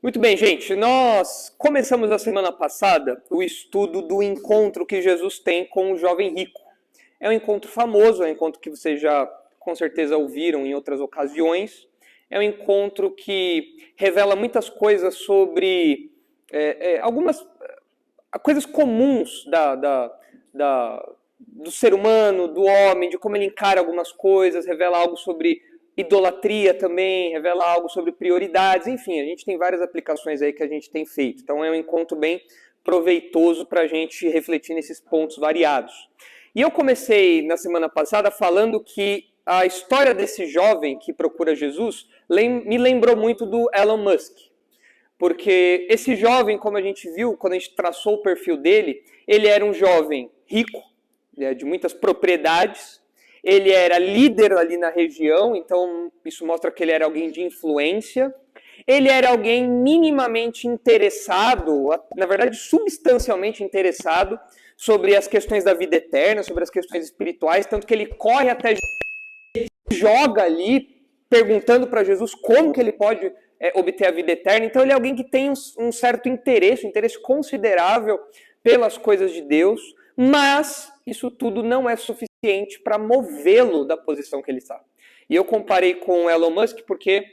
Muito bem, gente. Nós começamos a semana passada o estudo do encontro que Jesus tem com o jovem rico. É um encontro famoso, é um encontro que vocês já com certeza ouviram em outras ocasiões. É um encontro que revela muitas coisas sobre algumas coisas comuns do ser humano, do homem, de como ele encara algumas coisas, revela algo sobre idolatria também, revela algo sobre prioridades, enfim, a gente tem várias aplicações aí que a gente tem feito. Então é um encontro bem proveitoso para a gente refletir nesses pontos variados. E eu comecei na semana passada falando que a história desse jovem que procura Jesus me lembrou muito do Elon Musk. Porque esse jovem, como a gente viu, quando a gente traçou o perfil dele, ele era um jovem rico, de muitas propriedades, ele era líder ali na região, então isso mostra que ele era alguém de influência. Ele era alguém minimamente interessado, na verdade substancialmente interessado, sobre as questões da vida eterna, sobre as questões espirituais, tanto que ele corre até Jesus, joga ali, perguntando para Jesus como que ele pode obter a vida eterna. Então ele é alguém que tem um certo interesse, um interesse considerável pelas coisas de Deus, mas isso tudo não é suficiente para movê-lo da posição que ele está. E eu comparei com o Elon Musk porque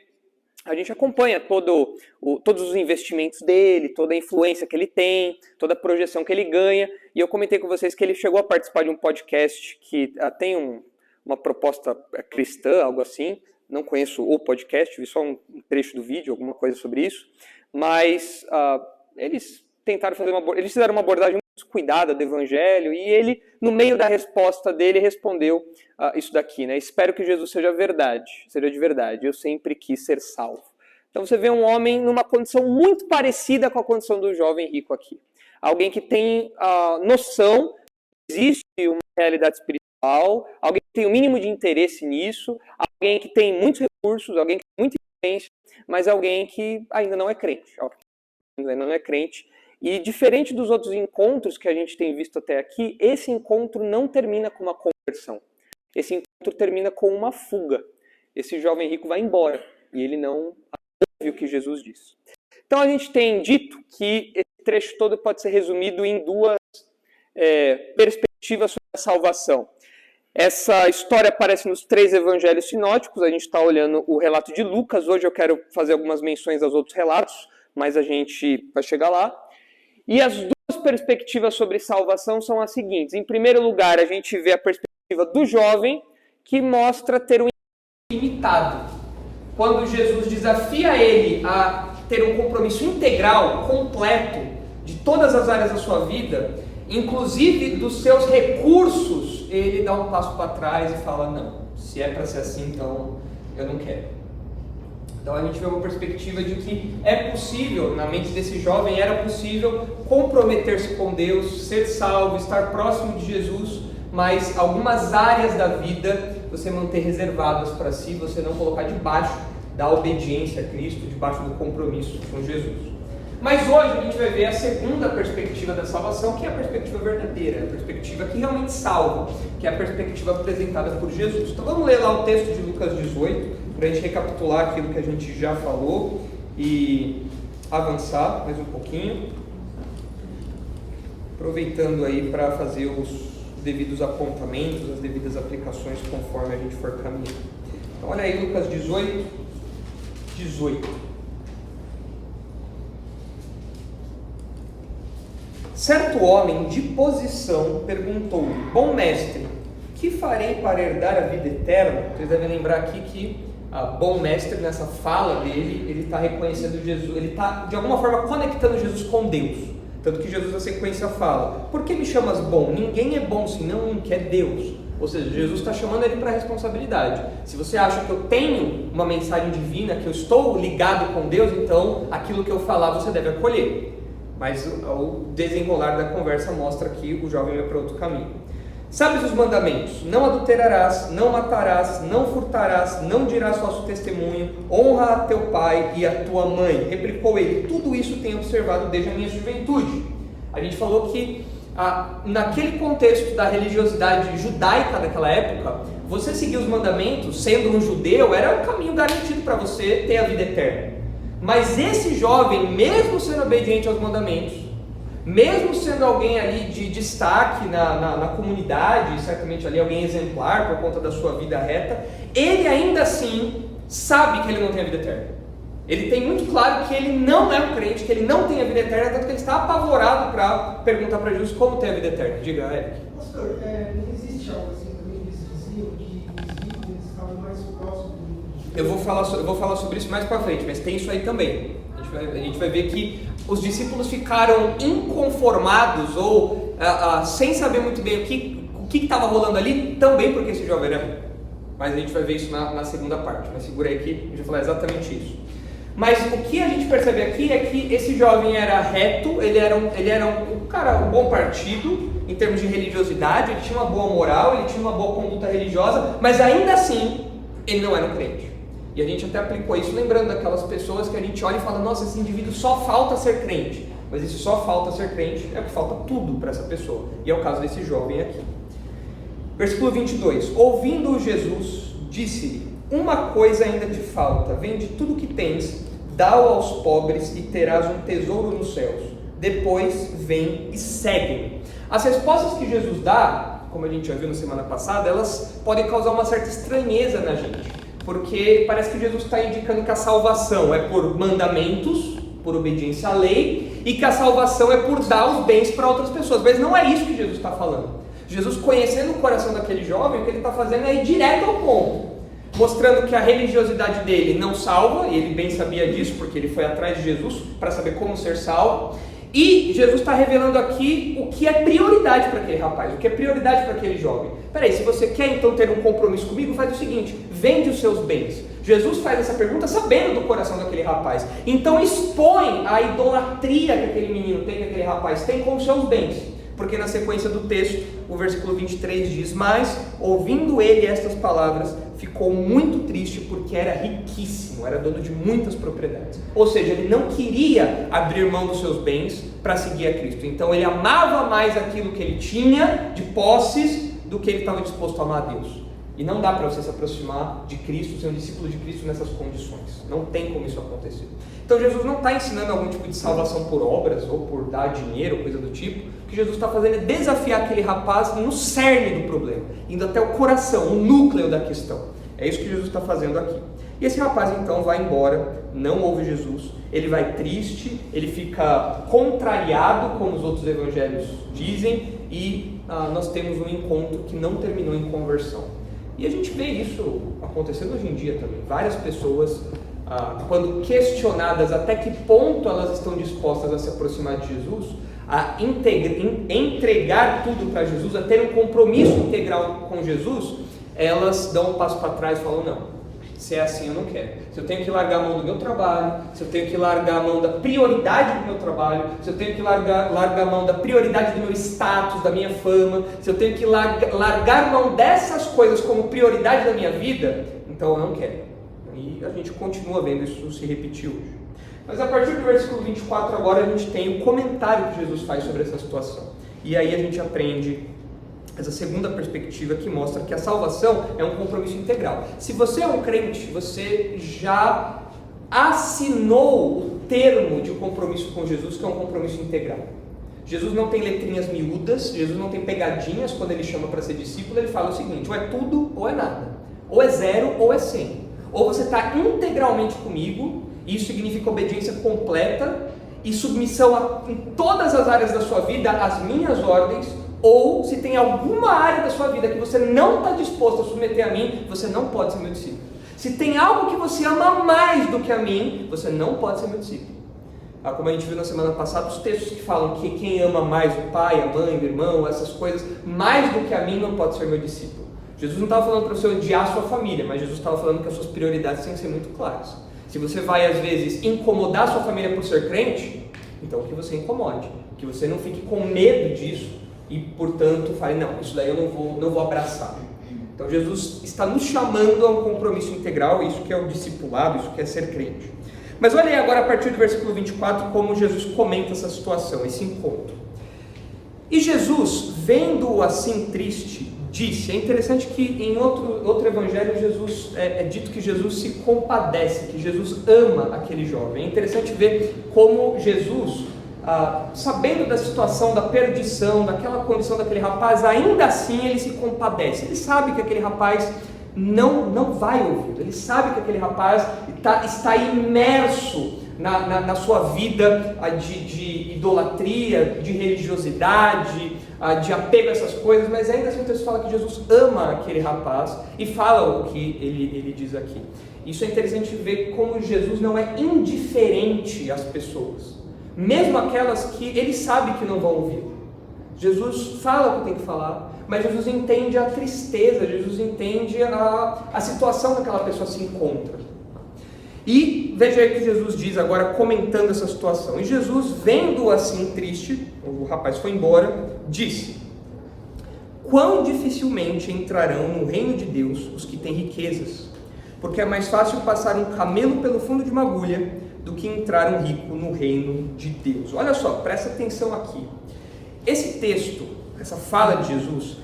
a gente acompanha todos os investimentos dele, toda a influência que ele tem, toda a projeção que ele ganha. E eu comentei com vocês que ele chegou a participar de um podcast que tem uma proposta cristã, algo assim. Não conheço o podcast, vi só um trecho do vídeo, alguma coisa sobre isso. Mas eles fizeram uma abordagem muito cuidada do evangelho, e ele, no meio da resposta dele, respondeu isso daqui, né? Espero que Jesus seja de verdade. Eu sempre quis ser salvo. Então você vê um homem numa condição muito parecida com a condição do jovem rico aqui. Alguém que tem noção que existe uma realidade espiritual, alguém que tem o mínimo de interesse nisso, alguém que tem muitos recursos, alguém que tem muita influência, mas alguém que ainda não é crente. Ainda não é crente. E diferente dos outros encontros que a gente tem visto até aqui, esse encontro não termina com uma conversão. Esse encontro termina com uma fuga. Esse jovem rico vai embora e ele não ouve o que Jesus diz. Então a gente tem dito que esse trecho todo pode ser resumido em duas perspectivas sobre a salvação. Essa história aparece nos 3 evangelhos sinóticos. A gente está olhando o relato de Lucas. Hoje eu quero fazer algumas menções aos outros relatos, mas a gente vai chegar lá. E as duas perspectivas sobre salvação são as seguintes. Em primeiro lugar, a gente vê a perspectiva do jovem, que mostra ter um limitado. Quando Jesus desafia ele a ter um compromisso integral, completo, de todas as áreas da sua vida, inclusive dos seus recursos, ele dá um passo para trás e fala, não, se é para ser assim, então eu não quero. Então a gente vê uma perspectiva de que é possível, na mente desse jovem, era possível comprometer-se com Deus, ser salvo, estar próximo de Jesus, mas algumas áreas da vida você manter reservadas para si, você não colocar debaixo da obediência a Cristo, debaixo do compromisso com Jesus. Mas hoje a gente vai ver a segunda perspectiva da salvação, que é a perspectiva verdadeira, a perspectiva que realmente salva, que é a perspectiva apresentada por Jesus. Então vamos ler lá o texto de Lucas 18, para a gente recapitular aquilo que a gente já falou e avançar mais um pouquinho, aproveitando aí para fazer os devidos apontamentos, as devidas aplicações conforme a gente for caminhando. Então olha aí Lucas 18. Certo homem de posição perguntou-lhe, bom mestre, que farei para herdar a vida eterna? Vocês devem lembrar aqui que bom mestre, nessa fala dele, ele está reconhecendo Jesus, ele está de alguma forma conectando Jesus com Deus. Tanto que Jesus na sequência fala, por que me chamas bom? Ninguém é bom senão um que é Deus. Ou seja, Jesus está chamando ele para a responsabilidade. Se você acha que eu tenho uma mensagem divina, que eu estou ligado com Deus, então aquilo que eu falar você deve acolher. Mas o desenrolar da conversa mostra que o jovem vai para outro caminho. Sabes os mandamentos? Não adulterarás, não matarás, não furtarás, não dirás falso testemunho, honra a teu pai e a tua mãe. Replicou ele, tudo isso tenho observado desde a minha juventude. A gente falou que naquele contexto da religiosidade judaica daquela época, você seguir os mandamentos, sendo um judeu, era um caminho garantido para você ter a vida eterna. Mas esse jovem, mesmo sendo obediente aos mandamentos, mesmo sendo alguém ali de destaque na comunidade, certamente ali alguém exemplar por conta da sua vida reta, ele ainda assim sabe que ele não tem a vida eterna. Ele tem muito claro que ele não é um crente, que ele não tem a vida eterna, tanto que ele está apavorado para perguntar para Jesus como tem a vida eterna. Diga, Eric. Pastor, não existe algo assim também que eles diziam que os ricos estavam mais próximos do... Eu vou falar sobre isso mais para frente, mas tem isso aí também. A gente vai ver que os discípulos ficaram inconformados ou sem saber muito bem o que estava rolando ali, também porque esse jovem era rico. Mas a gente vai ver isso na segunda parte. Mas segura aí que a gente vai falar exatamente isso. Mas o que a gente percebe aqui é que esse jovem era reto, ele era um bom partido em termos de religiosidade, ele tinha uma boa moral, ele tinha uma boa conduta religiosa, mas ainda assim ele não era um crente. E a gente até aplicou isso lembrando daquelas pessoas que a gente olha e fala, nossa, esse indivíduo só falta ser crente. Mas esse só falta ser crente é o que falta tudo para essa pessoa. E é o caso desse jovem aqui. Versículo 22. Ouvindo Jesus, disse-lhe, uma coisa ainda te falta, vende tudo o que tens, dá-o aos pobres e terás um tesouro nos céus. Depois vem e segue-me. As respostas que Jesus dá, como a gente já viu na semana passada, elas podem causar uma certa estranheza na gente. Porque parece que Jesus está indicando que a salvação é por mandamentos, por obediência à lei, e que a salvação é por dar os bens para outras pessoas. Mas não é isso que Jesus está falando. Jesus, conhecendo o coração daquele jovem, o que ele está fazendo é ir direto ao ponto, mostrando que a religiosidade dele não salva, e ele bem sabia disso, porque ele foi atrás de Jesus para saber como ser salvo. E Jesus está revelando aqui o que é prioridade para aquele rapaz, o que é prioridade para aquele jovem. Peraí, se você quer então ter um compromisso comigo, faz o seguinte, vende os seus bens. Jesus faz essa pergunta sabendo do coração daquele rapaz. Então expõe a idolatria que aquele menino tem, que aquele rapaz tem com os seus bens. Porque na sequência do texto, o versículo 23 diz, mas ouvindo ele estas palavras, ficou muito triste porque era riquíssimo, era dono de muitas propriedades. Ou seja, ele não queria abrir mão dos seus bens para seguir a Cristo. Então ele amava mais aquilo que ele tinha de posses do que ele estava disposto a amar a Deus. E não dá para você se aproximar de Cristo, ser um discípulo de Cristo nessas condições. Não tem como isso acontecer. Então Jesus não está ensinando algum tipo de salvação por obras ou por dar dinheiro, coisa do tipo. O que Jesus está fazendo é desafiar aquele rapaz no cerne do problema, indo até o coração, o núcleo da questão. É isso que Jesus está fazendo aqui. E esse rapaz então vai embora, não ouve Jesus, ele vai triste, ele fica contrariado, como os outros evangelhos dizem, e nós temos um encontro que não terminou em conversão. E a gente vê isso acontecendo hoje em dia também. Várias pessoas, quando questionadas até que ponto elas estão dispostas a se aproximar de Jesus, a entregar tudo para Jesus, a ter um compromisso integral com Jesus, elas dão um passo para trás e falam, não, se é assim eu não quero. Se eu tenho que largar a mão do meu trabalho, se eu tenho que largar a mão da prioridade do meu trabalho, se eu tenho que largar a mão da prioridade do meu status, da minha fama, se eu tenho que largar a mão dessas coisas como prioridade da minha vida, então eu não quero. E a gente continua vendo isso se repetir hoje. Mas a partir do versículo 24 agora a gente tem o comentário que Jesus faz sobre essa situação. E aí a gente aprende essa segunda perspectiva que mostra que a salvação é um compromisso integral. Se você é um crente, você já assinou o termo de compromisso com Jesus, que é um compromisso integral. Jesus não tem letrinhas miúdas, Jesus não tem pegadinhas quando ele chama para ser discípulo, ele fala o seguinte, ou é tudo ou é nada, ou é 0 ou é 100. Ou você está integralmente comigo, e isso significa obediência completa e submissão em todas as áreas da sua vida às minhas ordens, ou se tem alguma área da sua vida que você não está disposto a submeter a mim, você não pode ser meu discípulo. Se tem algo que você ama mais do que a mim, você não pode ser meu discípulo. Como a gente viu na semana passada, os textos que falam que quem ama mais o pai, a mãe, o irmão, essas coisas, mais do que a mim, não pode ser meu discípulo. Jesus não estava falando para você odiar a sua família, mas Jesus estava falando que as suas prioridades têm que ser muito claras. Se você vai, às vezes, incomodar a sua família por ser crente, então que você incomode, que você não fique com medo disso e, portanto, fale, não, isso daí eu não vou abraçar. Então Jesus está nos chamando a um compromisso integral, isso que é o discipulado, isso que é ser crente. Mas olha aí agora a partir do versículo 24 como Jesus comenta essa situação, esse encontro. E Jesus, vendo-o assim triste, disse. É interessante que em outro evangelho Jesus é dito que Jesus se compadece, que Jesus ama aquele jovem. É interessante ver como Jesus, sabendo da situação, da perdição, daquela condição daquele rapaz, ainda assim ele se compadece. Ele sabe que aquele rapaz não vai ouvir. Ele sabe que aquele rapaz está imerso na sua vida de idolatria, de religiosidade, de apego a essas coisas, mas ainda assim o texto fala que Jesus ama aquele rapaz e fala o que ele diz aqui. Isso é interessante ver como Jesus não é indiferente às pessoas, mesmo aquelas que ele sabe que não vão ouvir. Jesus fala o que tem que falar, mas Jesus entende a tristeza, Jesus entende a situação que aquela pessoa se encontra. E veja aí o que Jesus diz agora, comentando essa situação. E Jesus, vendo assim triste, o rapaz foi embora, disse: quão dificilmente entrarão no reino de Deus os que têm riquezas, porque é mais fácil passar um camelo pelo fundo de uma agulha do que entrar um rico no reino de Deus. Olha só, presta atenção aqui. Esse texto, essa fala de Jesus,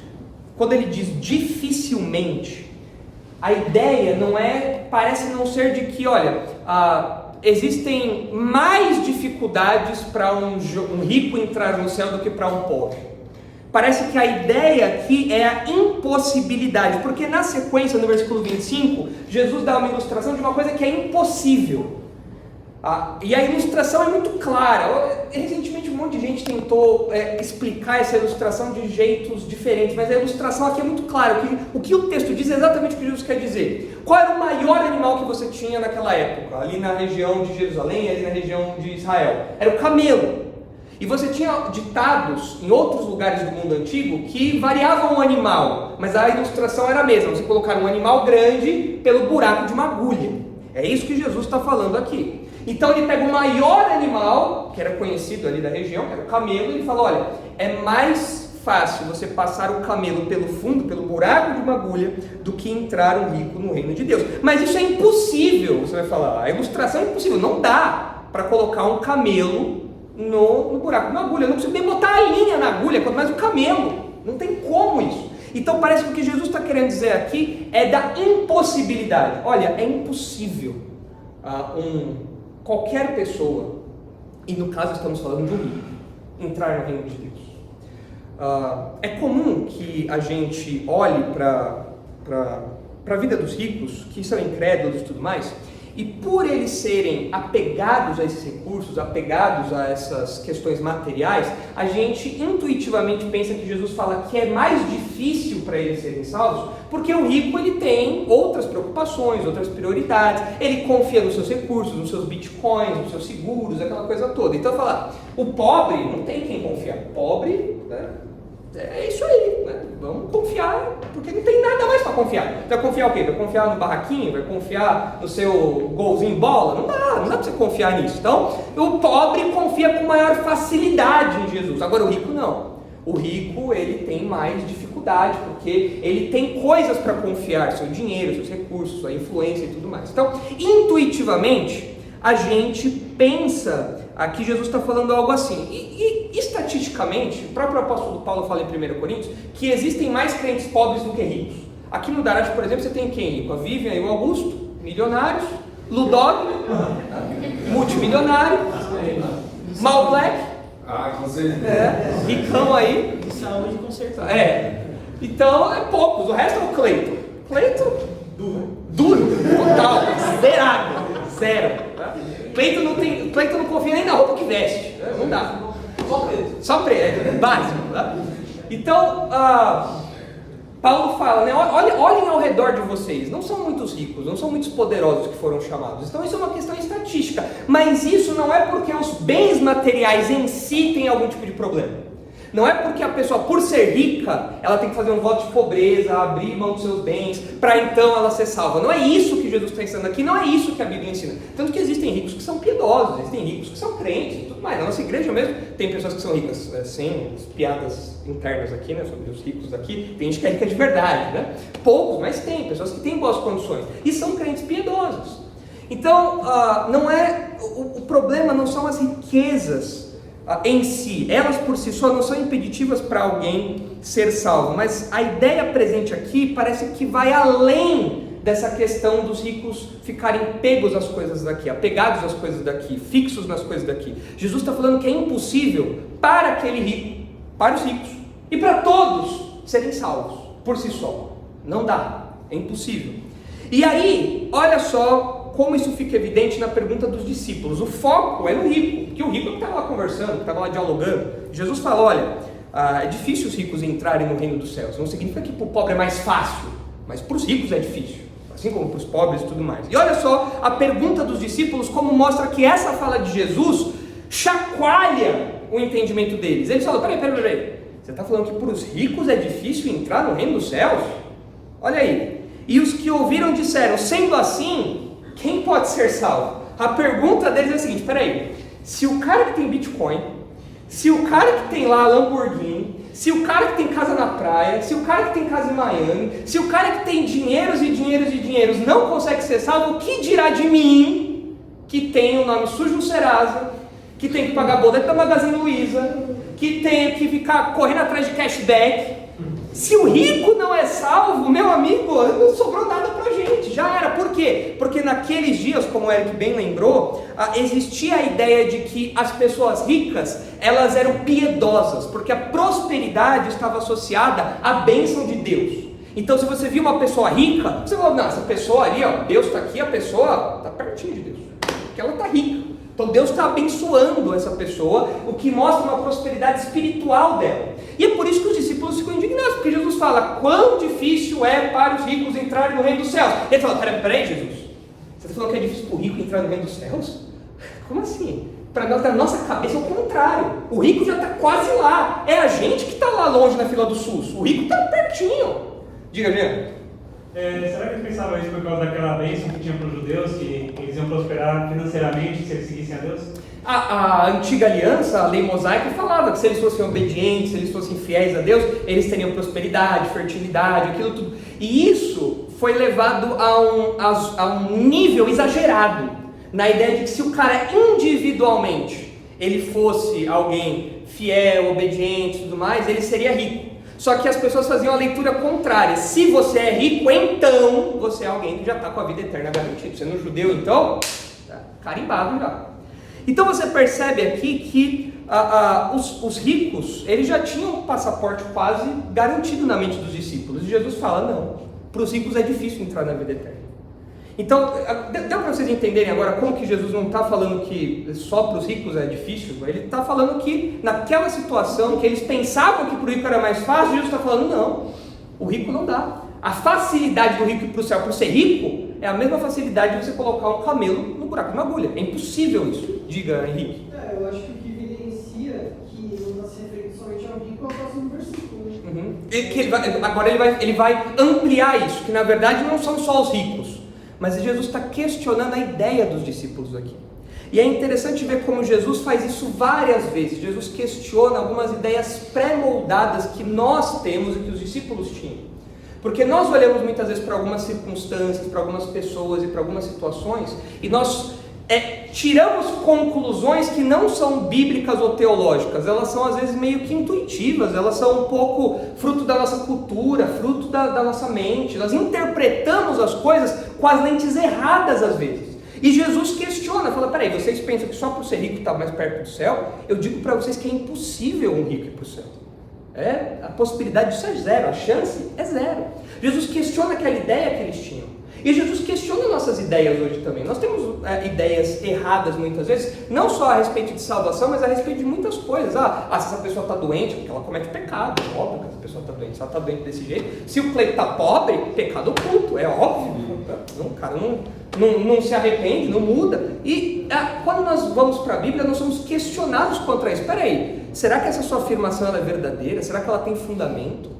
quando ele diz dificilmente, a ideia parece não ser de que, olha, existem mais dificuldades para um rico entrar no céu do que para um pobre. Parece que a ideia aqui é a impossibilidade, porque na sequência, no versículo 25, Jesus dá uma ilustração de uma coisa que é impossível. E a ilustração é muito clara. Recentemente um monte de gente tentou explicar essa ilustração de jeitos diferentes, mas a ilustração aqui é muito clara. O que o texto diz é exatamente o que Jesus quer dizer. Qual era o maior animal que você tinha naquela época, ali na região de Jerusalém, ali na região de Israel? Era o camelo. E você tinha ditados em outros lugares do mundo antigo que variavam o animal, mas a ilustração era a mesma. Você colocar um animal grande pelo buraco de uma agulha. É isso que Jesus está falando aqui. Então ele pega o maior animal, que era conhecido ali da região, que era o camelo, e ele fala: olha, é mais fácil você passar o camelo pelo fundo, pelo buraco de uma agulha, do que entrar um rico no reino de Deus. Mas isso é impossível, você vai falar. A ilustração é impossível, não dá para colocar um camelo no buraco de uma agulha. Eu não preciso nem botar a linha na agulha, quanto mais o camelo. Não tem como isso. Então parece que o que Jesus está querendo dizer aqui é da impossibilidade. Olha, é impossível qualquer pessoa, e no caso estamos falando de um rico, entrar no reino de Deus. É comum que a gente olhe para a vida dos ricos, que são incrédulos e tudo mais, e por eles serem apegados a esses recursos, apegados a essas questões materiais, a gente intuitivamente pensa que Jesus fala que é mais difícil para eles serem salvos, porque o rico ele tem outras preocupações, outras prioridades, ele confia nos seus recursos, nos seus bitcoins, nos seus seguros, aquela coisa toda. Então falar, o pobre não tem quem confiar, o pobre, né, é isso aí, né? Vamos confiar, porque não tem nada mais para confiar. Vai confiar o quê? Vai confiar no barraquinho? Vai confiar no seu golzinho bola? Não dá para você confiar nisso. Então, o pobre confia com maior facilidade em Jesus. Agora o rico não. O rico, ele tem mais dificuldade, porque ele tem coisas para confiar, seu dinheiro, seus recursos, sua influência e tudo mais. Então, intuitivamente, a gente pensa aqui Jesus está falando algo assim, e estatisticamente, o próprio apóstolo Paulo fala em 1 Coríntios, que existem mais crentes pobres do que ricos. Aqui no Darate, por exemplo, você tem quem? A Vivian e o Augusto, milionários, Ludog, multimilionário, Mal Black, com certeza. ricão aí, Saúde consertada. Então é poucos, o resto é o Cleiton. Cleiton, duro, total, zero. Cleiton não confia nem na roupa que veste, não dá. Só preto, básico. Tá? Então, Paulo fala, né, olhem ao redor de vocês, não são muitos ricos, não são muitos poderosos que foram chamados. Então isso é uma questão estatística, mas isso não é porque os bens materiais em si têm algum tipo de problema. Não é porque a pessoa, por ser rica, ela tem que fazer um voto de pobreza, abrir mão dos seus bens, para então ela ser salva. Não é isso que Jesus está ensinando aqui, não é isso que a Bíblia ensina. Tanto que existem ricos que são piedosos, existem ricos que são crentes e tudo mais. Na nossa igreja mesmo tem pessoas que são ricas, sem piadas internas aqui, né, sobre os ricos aqui. Tem gente que é rica de verdade, né? Poucos, mas tem pessoas que têm boas condições e são crentes piedosos. Então, o problema não são as riquezas em si, elas por si só não são impeditivas para alguém ser salvo, mas a ideia presente aqui parece que vai além dessa questão dos ricos ficarem pegos às coisas daqui, apegados às coisas daqui, fixos nas coisas daqui. Jesus está falando que é impossível para aquele rico, para os ricos e para todos serem salvos por si só. Não dá, é impossível. E aí, olha só como isso fica evidente na pergunta dos discípulos. O foco é no rico, porque o rico que estava lá conversando, que estava lá dialogando. Jesus fala, olha, é difícil os ricos entrarem no reino dos céus. Não significa que para o pobre é mais fácil, mas para os ricos é difícil, assim como para os pobres e tudo mais. E olha só a pergunta dos discípulos, como mostra que essa fala de Jesus chacoalha o entendimento deles. Eles falam, peraí, você está falando que para os ricos é difícil entrar no reino dos céus? Olha aí. E os que ouviram disseram, sendo assim, quem pode ser salvo? A pergunta deles é a seguinte, peraí, se o cara que tem Bitcoin, se o cara que tem lá Lamborghini, se o cara que tem casa na praia, se o cara que tem casa em Miami, se o cara que tem dinheiros e dinheiros e dinheiros não consegue ser salvo, o que dirá de mim, que tem o nome sujo no Serasa, que tem que pagar boleto da Magazine Luiza, que tem que ficar correndo atrás de cashback? Se o rico não é salvo, meu amigo, não sobrou nada pra gente, já era. Por quê? Porque naqueles dias, como o Eric bem lembrou, existia a ideia de que as pessoas ricas, elas eram piedosas, porque a prosperidade estava associada à bênção de Deus. Então se você viu uma pessoa rica, você fala, não, essa pessoa ali, ó, Deus está aqui, a pessoa está pertinho de Deus, porque ela está rica. Então Deus está abençoando essa pessoa, o que mostra uma prosperidade espiritual dela. E é por isso que os discípulos ficam indignados, porque Jesus fala, quão difícil é para os ricos entrarem no reino dos céus. Ele fala, peraí Jesus, você está falando que é difícil para o rico entrar no reino dos céus? Como assim? Para nós, na nossa cabeça é o contrário, o rico já está quase lá, é a gente que está lá longe na fila do SUS, o rico está pertinho. Diga, Jean. Será que eles pensavam isso por causa daquela bênção que tinha para os judeus, que eles iam prosperar financeiramente se eles seguissem a Deus? A antiga aliança, a lei mosaica, falava que se eles fossem obedientes, se eles fossem fiéis a Deus, eles teriam prosperidade, fertilidade, aquilo tudo. E isso foi levado a um nível exagerado, na ideia de que se o cara individualmente ele fosse alguém fiel, obediente e tudo mais, ele seria rico. Só que as pessoas faziam a leitura contrária. Se você é rico, então você é alguém que já está com a vida eterna garantida. Sendo judeu, então, tá carimbado já. Então você percebe aqui que os ricos, eles já tinham um passaporte quase garantido na mente dos discípulos. E Jesus fala, não, para os ricos é difícil entrar na vida eterna. Então, deu para vocês entenderem agora como que Jesus não está falando que só para os ricos é difícil? Ele está falando que naquela situação que eles pensavam que para o rico era mais fácil, Jesus está falando, não, o rico não dá. A facilidade do rico ir para o céu por ser rico é a mesma facilidade de você colocar um camelo no buraco de uma agulha. É impossível isso. Diga, Henrique. Eu acho que o que evidencia que não está se referindo somente ao rico é o próximo versículo. Agora ele vai ampliar isso, que na verdade não são só os ricos. Mas Jesus está questionando a ideia dos discípulos aqui. E é interessante ver como Jesus faz isso várias vezes. Jesus questiona algumas ideias pré-moldadas que nós temos e que os discípulos tinham. Porque nós olhamos muitas vezes para algumas circunstâncias, para algumas pessoas e para algumas situações, e nós tiramos conclusões que não são bíblicas ou teológicas. Elas são às vezes meio que intuitivas, elas são um pouco fruto da nossa cultura, fruto da nossa mente. Nós interpretamos as coisas com as lentes erradas às vezes. E Jesus questiona, fala, peraí, vocês pensam que só por ser rico está mais perto do céu? Eu digo para vocês que é impossível um rico ir para o céu. A possibilidade disso é zero, a chance é zero. Jesus questiona aquela ideia que eles tinham. E Jesus questiona nossas ideias hoje também. Nós temos ideias erradas muitas vezes, não só a respeito de salvação, mas a respeito de muitas coisas. Se essa pessoa está doente, porque ela comete pecado, é óbvio que essa pessoa está doente. Se ela está doente desse jeito, se o Cleito está pobre, pecado oculto, é óbvio. O cara não se arrepende, não muda. E quando nós vamos para a Bíblia, nós somos questionados contra isso. Espera aí, será que essa sua afirmação ela é verdadeira? Será que ela tem fundamento?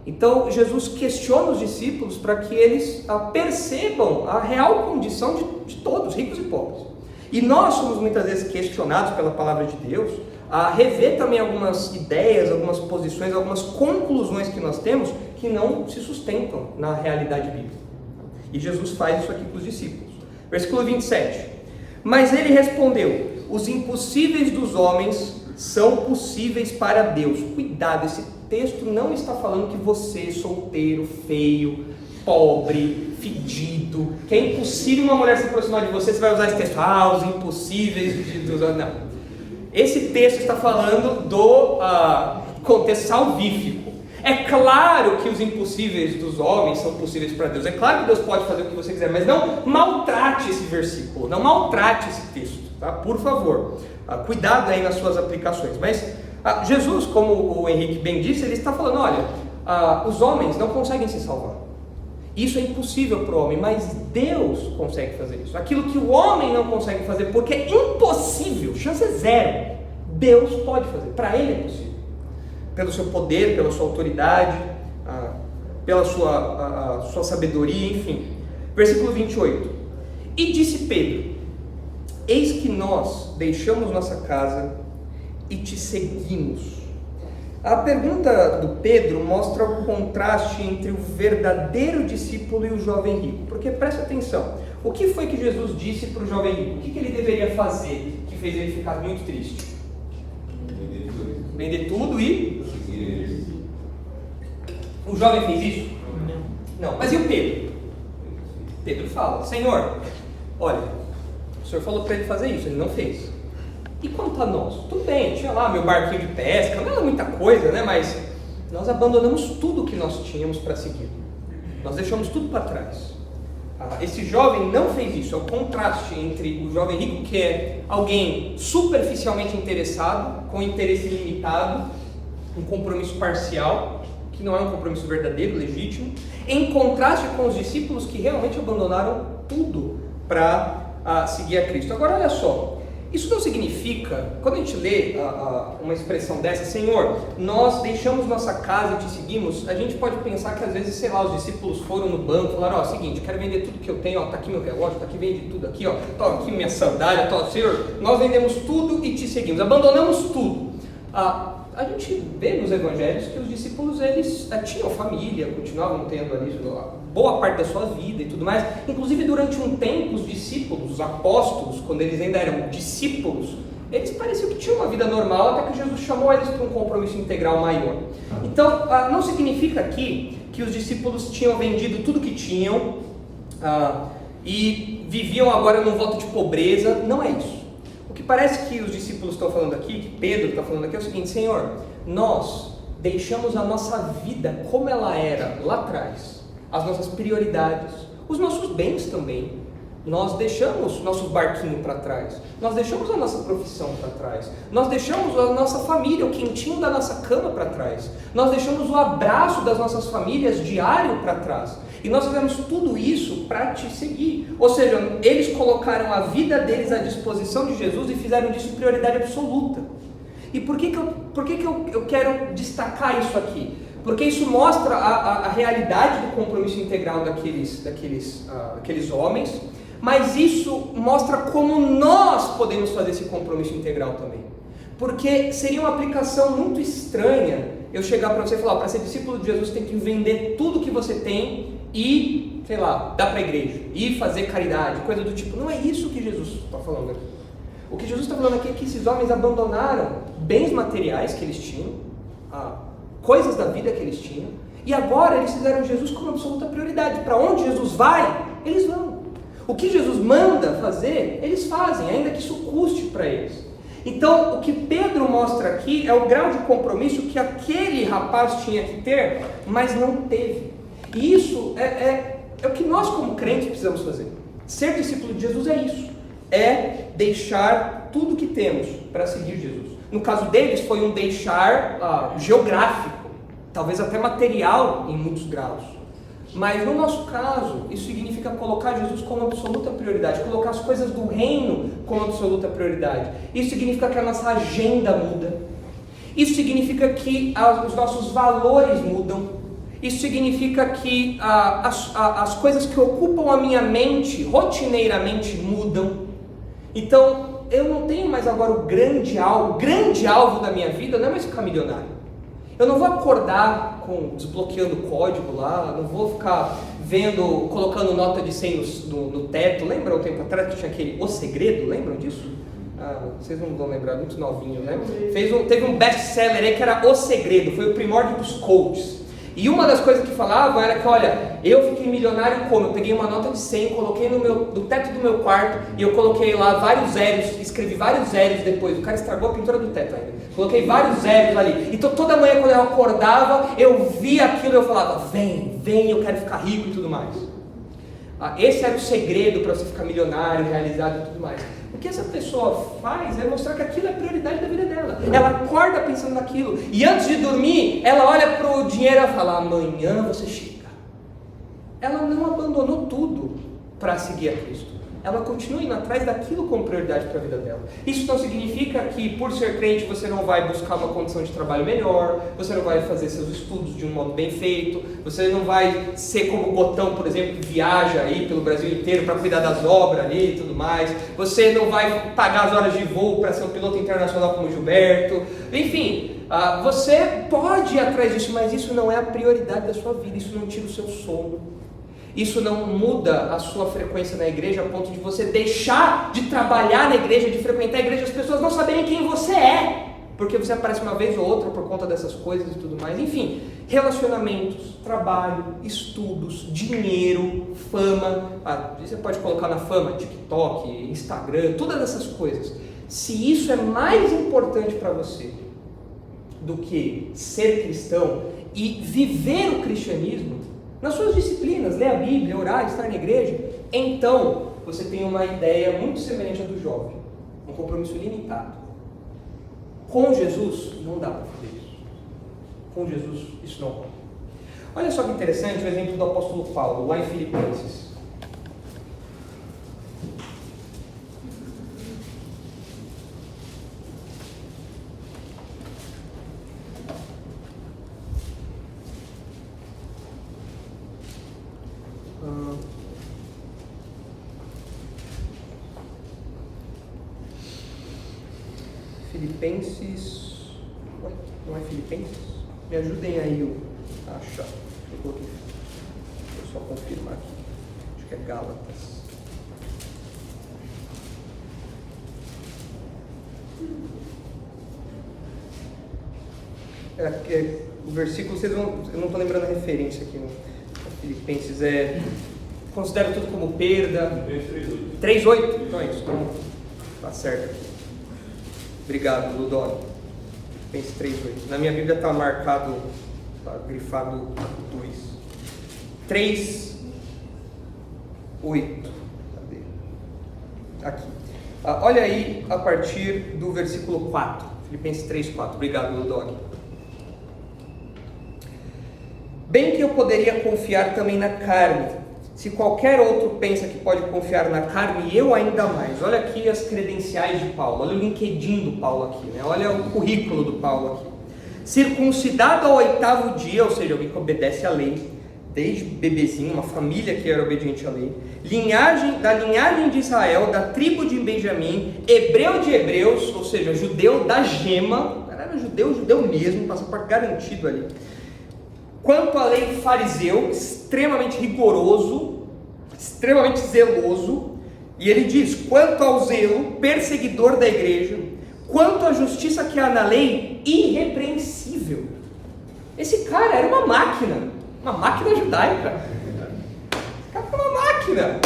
Então Jesus questiona os discípulos para que eles percebam a real condição de todos, ricos e pobres. E nós somos muitas vezes questionados pela palavra de Deus a rever também algumas ideias, algumas posições, algumas conclusões que nós temos que não se sustentam na realidade bíblica. E Jesus faz isso aqui com os discípulos. Versículo 27. Mas ele respondeu, os impossíveis dos homens são possíveis para Deus. Cuidado, esse texto não está falando que você, solteiro, feio, pobre, fedido, que é impossível uma mulher se aproximar de você, você vai usar esse texto, os impossíveis de Deus. Não. Esse texto está falando do contexto salvífico. É claro que os impossíveis dos homens são possíveis para Deus. É claro que Deus pode fazer o que você quiser, mas não maltrate esse versículo, não maltrate esse texto, tá? Por favor, cuidado aí nas suas aplicações. Mas Jesus, como o Henrique bem disse, ele está falando, olha, os homens não conseguem se salvar. Isso é impossível para o homem, mas Deus consegue fazer isso. Aquilo que o homem não consegue fazer, porque é impossível, chance é zero, Deus pode fazer, para Ele é possível. Pelo seu poder, pela sua autoridade, pela sua sabedoria, enfim. Versículo 28. E disse Pedro, eis que nós deixamos nossa casa e te seguimos. A pergunta do Pedro mostra o contraste entre o verdadeiro discípulo e o jovem rico. Porque presta atenção, o que foi que Jesus disse para o jovem rico? O que ele deveria fazer que fez ele ficar muito triste? Vender tudo e... O jovem fez isso? Não. Mas e o Pedro? Pedro fala, Senhor, olha, o Senhor falou para ele fazer isso, ele não fez. E quanto a nós? Tudo bem, tinha lá meu barquinho de pesca, não era muita coisa, né? Mas nós abandonamos tudo que nós tínhamos para seguir. Nós deixamos tudo para trás. Esse jovem não fez isso, é o contraste entre o jovem rico, que é alguém superficialmente interessado, com interesse limitado, um compromisso parcial, que não é um compromisso verdadeiro, legítimo, em contraste com os discípulos que realmente abandonaram tudo para seguir a Cristo. Agora olha só, isso não significa, quando a gente lê uma expressão dessa, Senhor, nós deixamos nossa casa e te seguimos, a gente pode pensar que às vezes, sei lá, os discípulos foram no banco e falaram, seguinte, quero vender tudo que eu tenho, tá aqui meu relógio, tá aqui, vende tudo aqui, tá aqui minha sandália, Senhor, nós vendemos tudo e te seguimos, abandonamos tudo. A gente vê nos evangelhos que os discípulos, eles tinham família, continuavam tendo ali boa parte da sua vida e tudo mais. Inclusive, durante um tempo, os discípulos, os apóstolos, quando eles ainda eram discípulos, eles pareciam que tinham uma vida normal, até que Jesus chamou eles para um compromisso integral maior. Então, não significa aqui que os discípulos tinham vendido tudo que tinham e viviam agora num voto de pobreza. Não é isso. O que parece que os discípulos estão falando aqui, que Pedro está falando aqui, é o seguinte, Senhor, nós deixamos a nossa vida como ela era lá atrás, as nossas prioridades, os nossos bens também. Nós deixamos nosso barquinho para trás, nós deixamos a nossa profissão para trás, nós deixamos a nossa família, o quentinho da nossa cama para trás, nós deixamos o abraço das nossas famílias diário para trás, e nós fizemos tudo isso para te seguir. Ou seja, eles colocaram a vida deles à disposição de Jesus e fizeram disso prioridade absoluta. E por que eu quero destacar isso aqui? Porque isso mostra a realidade do compromisso integral daqueles homens, mas isso mostra como nós podemos fazer esse compromisso integral também. Porque seria uma aplicação muito estranha eu chegar para você e falar, para ser discípulo de Jesus tem que vender tudo que você tem e, sei lá, dar para a igreja, e fazer caridade, coisa do tipo. Não é isso que Jesus está falando aqui. O que Jesus está falando aqui é que esses homens abandonaram bens materiais que eles tinham, coisas da vida que eles tinham, e agora eles fizeram Jesus como absoluta prioridade. Para onde Jesus vai, eles vão. O que Jesus manda fazer, eles fazem, ainda que isso custe para eles. Então, o que Pedro mostra aqui é o grau de compromisso que aquele rapaz tinha que ter, mas não teve. E isso é o que nós como crentes precisamos fazer. Ser discípulo de Jesus é isso. É deixar tudo que temos para seguir Jesus. No caso deles foi um deixar geográfico, talvez até material em muitos graus. Mas no nosso caso, isso significa colocar Jesus como absoluta prioridade, colocar as coisas do reino como absoluta prioridade. Isso significa que a nossa agenda muda. Isso significa que os nossos valores mudam. Isso significa que as coisas que ocupam a minha mente rotineiramente mudam. Então, eu não tenho mais agora o grande alvo da minha vida não é mais ficar milionário. Eu não vou acordar desbloqueando o código lá, não vou ficar colocando nota de 100 no teto. Lembra um tempo atrás que tinha aquele O Segredo? Lembram disso? Vocês não vão lembrar, muito novinho, né? Teve um best-seller aí que era O Segredo, foi o primórdio dos coaches. E uma das coisas que falavam era que, olha, eu fiquei milionário como? Eu peguei uma nota de 100, coloquei no teto do meu quarto e eu coloquei lá vários zeros, escrevi vários zeros depois. O cara estragou a pintura do teto ainda. Coloquei vários zeros ali. Então toda manhã quando eu acordava, eu via aquilo e eu falava, vem, eu quero ficar rico e tudo mais. Esse era o segredo para você ficar milionário, realizado e tudo mais. O que essa pessoa faz é mostrar que aquilo é a prioridade da vida dela. Ela acorda pensando naquilo. E antes de dormir, ela olha para o dinheiro e fala, amanhã você chega. Ela não abandonou tudo para seguir a Cristo. Ela continua indo atrás daquilo como prioridade para a vida dela. Isso não significa que por ser crente você não vai buscar uma condição de trabalho melhor, você não vai fazer seus estudos de um modo bem feito, você não vai ser como o Botão, por exemplo, que viaja aí pelo Brasil inteiro para cuidar das obras ali e tudo mais, você não vai pagar as horas de voo para ser um piloto internacional como o Gilberto, enfim, você pode ir atrás disso, mas isso não é a prioridade da sua vida, isso não tira o seu sono. Isso não muda a sua frequência na igreja a ponto de você deixar de trabalhar na igreja, de frequentar a igreja, as pessoas não saberem quem você é, porque você aparece uma vez ou outra por conta dessas coisas e tudo mais. Enfim, relacionamentos, trabalho, estudos, dinheiro, fama. Você pode colocar na fama TikTok, Instagram, todas essas coisas. Se isso é mais importante para você do que ser cristão e viver o cristianismo, nas suas disciplinas, ler a Bíblia, orar, estar na igreja, então você tem uma ideia muito semelhante à do jovem, um compromisso limitado. Com Jesus não dá para fazer isso. Com Jesus isso não rola. Olha só que interessante o exemplo do apóstolo Paulo, lá em Filipenses. Filipenses. Ué, não é Filipenses? Me ajudem aí a achar. Eu coloquei. Deixa eu só confirmar aqui. Acho que é Gálatas. O versículo, eu não estou lembrando a referência aqui no Filipenses, considero tudo como perda. 3:8. Então é isso, tá certo aqui. Obrigado, Ludói. Filipenses 3:8. Na minha Bíblia está marcado, está grifado 2. 3:8. Cadê? Aqui. Olha aí a partir do versículo 4. Filipenses 3:4. Obrigado, Ludói. Bem que eu poderia confiar também na carne. Se qualquer outro pensa que pode confiar na carne, eu ainda mais. Olha aqui as credenciais de Paulo, olha o LinkedIn do Paulo aqui, né? Olha o currículo do Paulo aqui. Circuncidado ao 8º dia, ou seja, alguém que obedece à lei, desde bebezinho, uma família que era obediente à lei, da linhagem de Israel, da tribo de Benjamim, hebreu de hebreus, ou seja, judeu da gema, era judeu mesmo, passaporte garantido ali. Quanto à lei, fariseu, extremamente rigoroso, extremamente zeloso, e ele diz, quanto ao zelo, perseguidor da igreja, quanto à justiça que há na lei, irrepreensível. Esse cara era uma máquina judaica. Esse cara era uma máquina.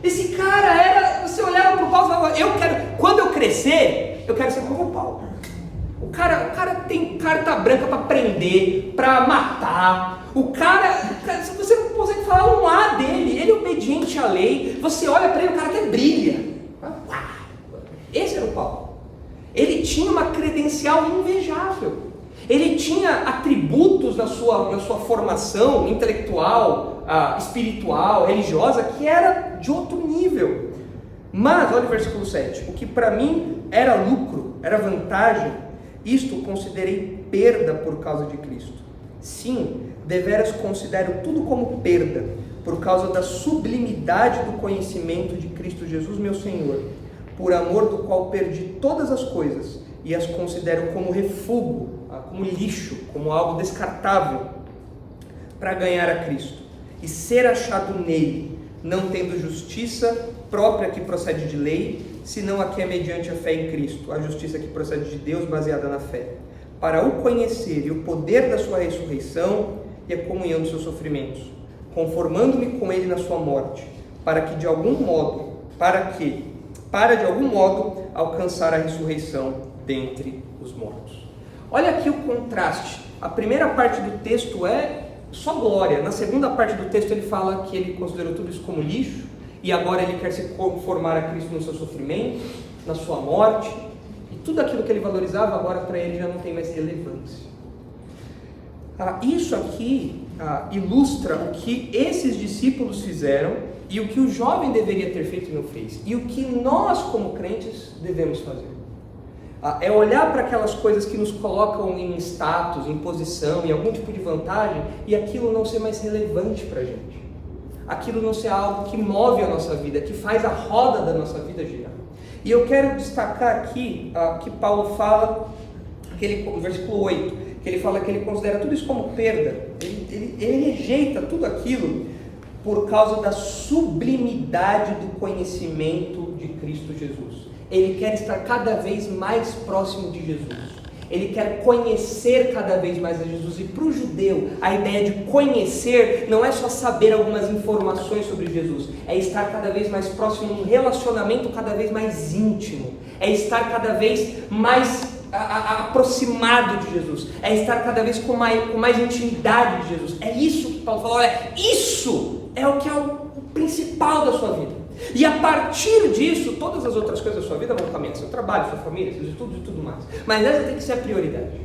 Esse cara era, você olhava para o Paulo e falava, quando eu crescer, eu quero ser como o Paulo. O cara tem carta branca para prender, para matar. O cara, você não consegue falar um A dele. Ele é obediente à lei. Você olha para ele, o cara até brilha. Esse era o Paulo. Ele tinha uma credencial invejável. Ele tinha atributos na sua formação intelectual, espiritual, religiosa, que era de outro nível. Mas, olha o versículo 7. O que para mim era lucro, era vantagem, isto considerei perda por causa de Cristo. Sim, deveras considero tudo como perda, por causa da sublimidade do conhecimento de Cristo Jesus, meu Senhor, por amor do qual perdi todas as coisas, e as considero como refúgio, como lixo, como algo descartável, para ganhar a Cristo, e ser achado nele, não tendo justiça própria que procede de lei, senão a que é mediante a fé em Cristo, a justiça que procede de Deus baseada na fé, para o conhecer e o poder da sua ressurreição e a comunhão dos seus sofrimentos, conformando-me com ele na sua morte, para de algum modo alcançar a ressurreição dentre os mortos. Olha aqui o contraste. A primeira parte do texto é só glória. Na segunda parte do texto ele fala que ele considerou tudo isso como lixo, e agora ele quer se conformar a Cristo no seu sofrimento, na sua morte, e tudo aquilo que ele valorizava agora para ele já não tem mais relevância. Isso aqui ilustra o que esses discípulos fizeram e o que o jovem deveria ter feito e não fez, e o que nós como crentes devemos fazer. É olhar para aquelas coisas que nos colocam em status, em posição, em algum tipo de vantagem, e aquilo não ser mais relevante para a gente. Aquilo não ser algo que move a nossa vida, que faz a roda da nossa vida girar. E eu quero destacar aqui que Paulo fala, no versículo 8, que ele fala que ele considera tudo isso como perda. Ele rejeita tudo aquilo por causa da sublimidade do conhecimento de Cristo Jesus. Ele quer estar cada vez mais próximo de Jesus. Ele quer conhecer cada vez mais a Jesus. E para o judeu, a ideia de conhecer não é só saber algumas informações sobre Jesus. É estar cada vez mais próximo, num relacionamento cada vez mais íntimo. É estar cada vez mais aproximado de Jesus. É estar cada vez com mais intimidade de Jesus. É isso que Paulo fala. Olha, isso é o que é o principal da sua vida. E a partir disso, todas as outras coisas da sua vida vão caminhar, seu trabalho, sua família, seus estudos e tudo mais. Mas essa tem que ser a prioridade.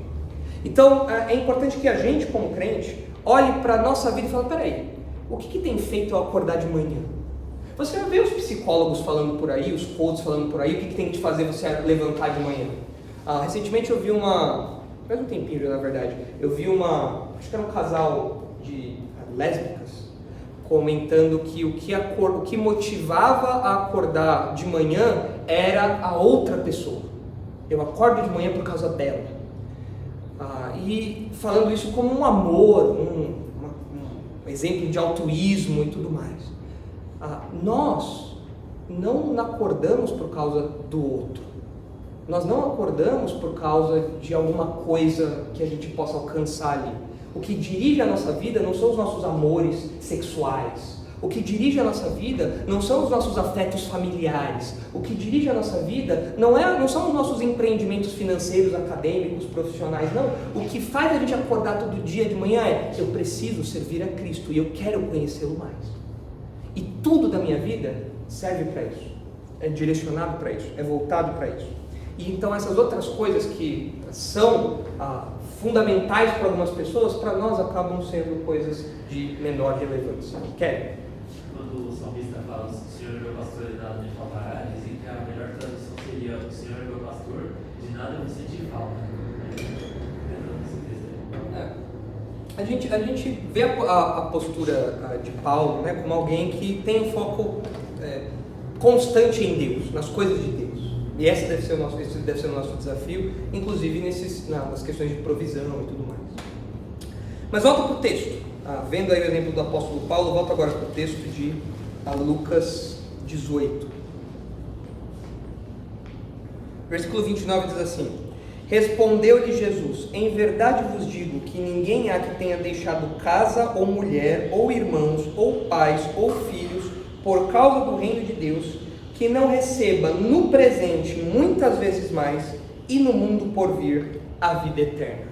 Então, é importante que a gente, como crente, olhe para a nossa vida e fale, peraí, o que tem feito eu acordar de manhã? Você vê os psicólogos falando por aí, os coaches falando por aí, o que tem que fazer você levantar de manhã? Recentemente eu vi faz um tempinho já na verdade, acho que era um casal de lésbicas, comentando que o que motivava a acordar de manhã era a outra pessoa. Eu acordo de manhã por causa dela. E falando isso como um amor, um exemplo de altruísmo e tudo mais. Nós não acordamos por causa do outro. Nós não acordamos por causa de alguma coisa que a gente possa alcançar ali. O que dirige a nossa vida não são os nossos amores sexuais. O que dirige a nossa vida não são os nossos afetos familiares. O que dirige a nossa vida não são os nossos empreendimentos financeiros, acadêmicos, profissionais, não. O que faz a gente acordar todo dia de manhã é: eu preciso servir a Cristo e eu quero conhecê-lo mais. E tudo da minha vida serve para isso. É direcionado para isso, é voltado para isso. E então essas outras coisas que são fundamentais para algumas pessoas, para nós acabam sendo coisas de menor relevância. Quer? Quando o salmista fala, o Senhor é meu pastor e nada me faltará, dizem que a melhor tradução seria: o Senhor é meu pastor, de nada eu me senti falta. A gente vê a postura de Paulo, né, como alguém que tem um foco constante em Deus, nas coisas de Deus. E esse deve ser o nosso desafio, inclusive nas questões de provisão e tudo mais. Mas volta para o texto. Vendo aí o exemplo do apóstolo Paulo, volta agora para o texto de Lucas 18. Versículo 29 diz assim: respondeu-lhe Jesus: em verdade vos digo que ninguém há que tenha deixado casa ou mulher, ou irmãos, ou pais, ou filhos, por causa do reino de Deus, que não receba no presente muitas vezes mais, e no mundo por vir a vida eterna.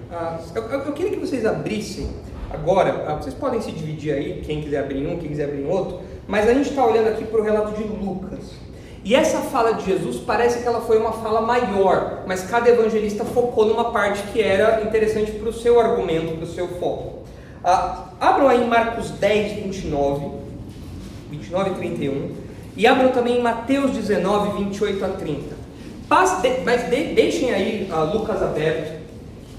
Eu queria que vocês abrissem agora, vocês podem se dividir aí, quem quiser abrir em um, quem quiser abrir em outro, mas a gente está olhando aqui para o relato de Lucas. E essa fala de Jesus parece que ela foi uma fala maior, mas cada evangelista focou numa parte que era interessante para o seu argumento, para o seu foco. Abram aí em Marcos 10, 29 e 31. E abram também em Mateus 19, 28 a 30. Mas deixem aí Lucas aberto.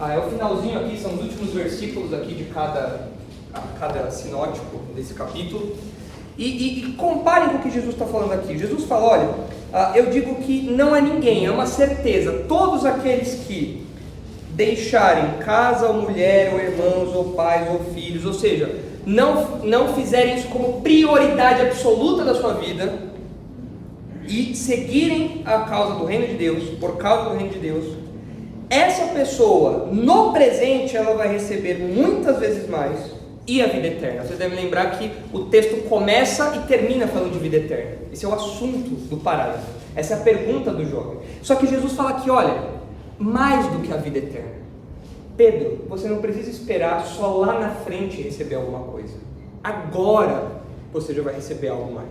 É o finalzinho aqui, são os últimos versículos aqui de cada sinótico desse capítulo. E comparem com o que Jesus está falando aqui. Jesus fala: olha, eu digo que não é ninguém, é uma certeza. Todos aqueles que deixarem casa, ou mulher, ou irmãos, ou pais, ou filhos, ou seja, não fizerem isso como prioridade absoluta da sua vida, e seguirem a causa do reino de Deus, por causa do reino de Deus, essa pessoa, no presente, ela vai receber muitas vezes mais e a vida eterna. Vocês devem lembrar que o texto começa e termina falando de vida eterna. Esse é o assunto do parágrafo. Essa é a pergunta do jovem. Só que Jesus fala aqui, olha, mais do que a vida eterna. Pedro, você não precisa esperar só lá na frente receber alguma coisa. Agora você já vai receber algo mais.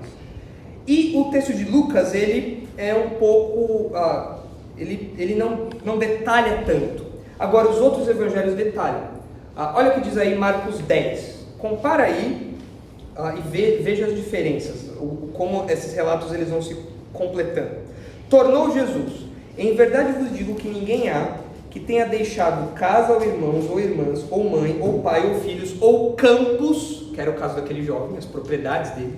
E o texto de Lucas, ele é um pouco... ele não detalha tanto. Agora, os outros evangelhos detalham. Olha o que diz aí Marcos 10. Compara aí e veja as diferenças, como esses relatos eles vão se completando. Tornou Jesus: em verdade vos digo que ninguém há que tenha deixado casa ou irmãos ou irmãs, ou mãe, ou pai, ou filhos, ou campos, que era o caso daquele jovem, as propriedades dele,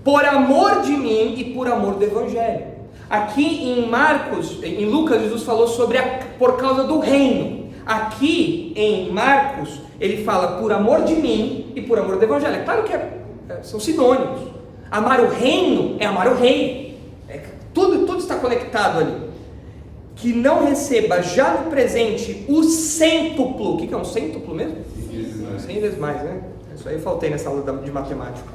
por amor de mim e por amor do evangelho. Aqui em Lucas, Jesus falou sobre por causa do reino. Aqui em Marcos, ele fala por amor de mim e por amor do evangelho. É claro que são sinônimos. Amar o reino é amar o rei. Tudo está conectado ali. Que não receba já no presente o cêntuplo. O que é um cêntuplo mesmo? 100 vezes mais, né? Isso aí eu faltei nessa aula de matemática.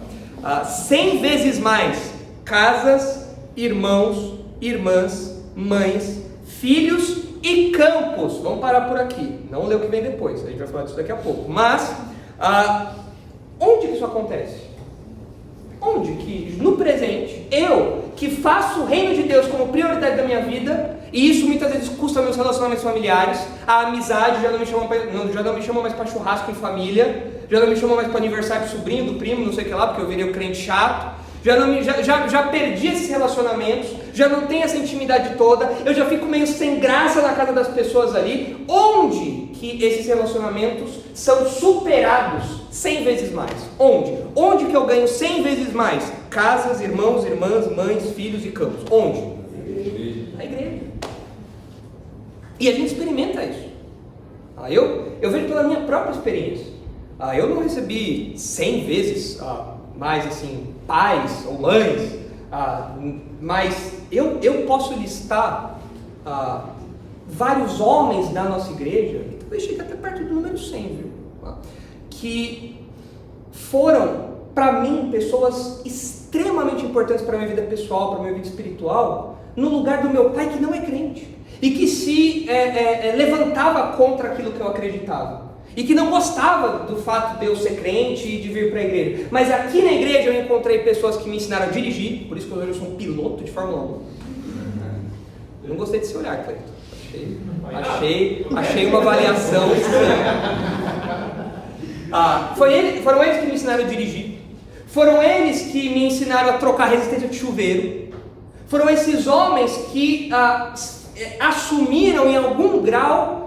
100 vezes mais casas, irmãos, irmãs, mães, filhos e campos. Vamos parar por aqui. Não ler o que vem depois. A gente vai falar disso daqui a pouco. Mas, onde que isso acontece? Onde que, no presente, eu, que faço o reino de Deus como prioridade da minha vida, e isso muitas vezes custa meus relacionamentos familiares, a amizade já não me chama mais para churrasco em família, já não me chama mais para aniversário do sobrinho, do primo, não sei o que lá, porque eu virei um crente chato, já perdi esses relacionamentos, já não tenho essa intimidade toda, eu já fico meio sem graça na casa das pessoas ali. Onde que esses relacionamentos são superados 100 vezes mais? Onde que eu ganho 100 vezes mais? Casas, irmãos, irmãs, mães, filhos e campos. Onde? Na igreja. E a gente experimenta isso. Eu vejo pela minha própria experiência. Eu não recebi 100 vezes mais assim, pais ou mães, mas eu posso listar vários homens da nossa igreja, talvez chegue até perto do número 100, viu? Que foram, para mim, pessoas extremamente importantes para a minha vida pessoal, para a minha vida espiritual, no lugar do meu pai que não é crente, e que se levantava contra aquilo que eu acreditava. E que não gostava do fato de eu ser crente e de vir para a igreja. Mas aqui na igreja eu encontrei pessoas que me ensinaram a dirigir. Por isso que hoje eu sou um piloto de Fórmula 1. Eu não gostei desse olhar, Cleiton. Achei uma avaliação estranha. Foram eles que me ensinaram a dirigir. Foram eles que me ensinaram a trocar resistência de chuveiro. Foram esses homens que assumiram em algum grau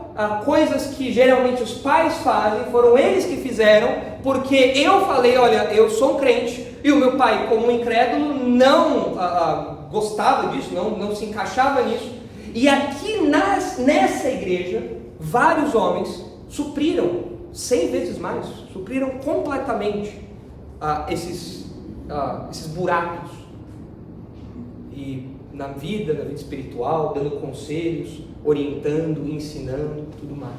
coisas que geralmente os pais fazem. Foram eles que fizeram, porque eu falei, olha, eu sou um crente, e o meu pai, como um incrédulo, não gostava disso, não se encaixava nisso. E aqui nessa igreja, vários homens supriram 100 vezes mais, supriram completamente esses buracos, e na vida espiritual, dando conselhos, orientando, ensinando, tudo mais.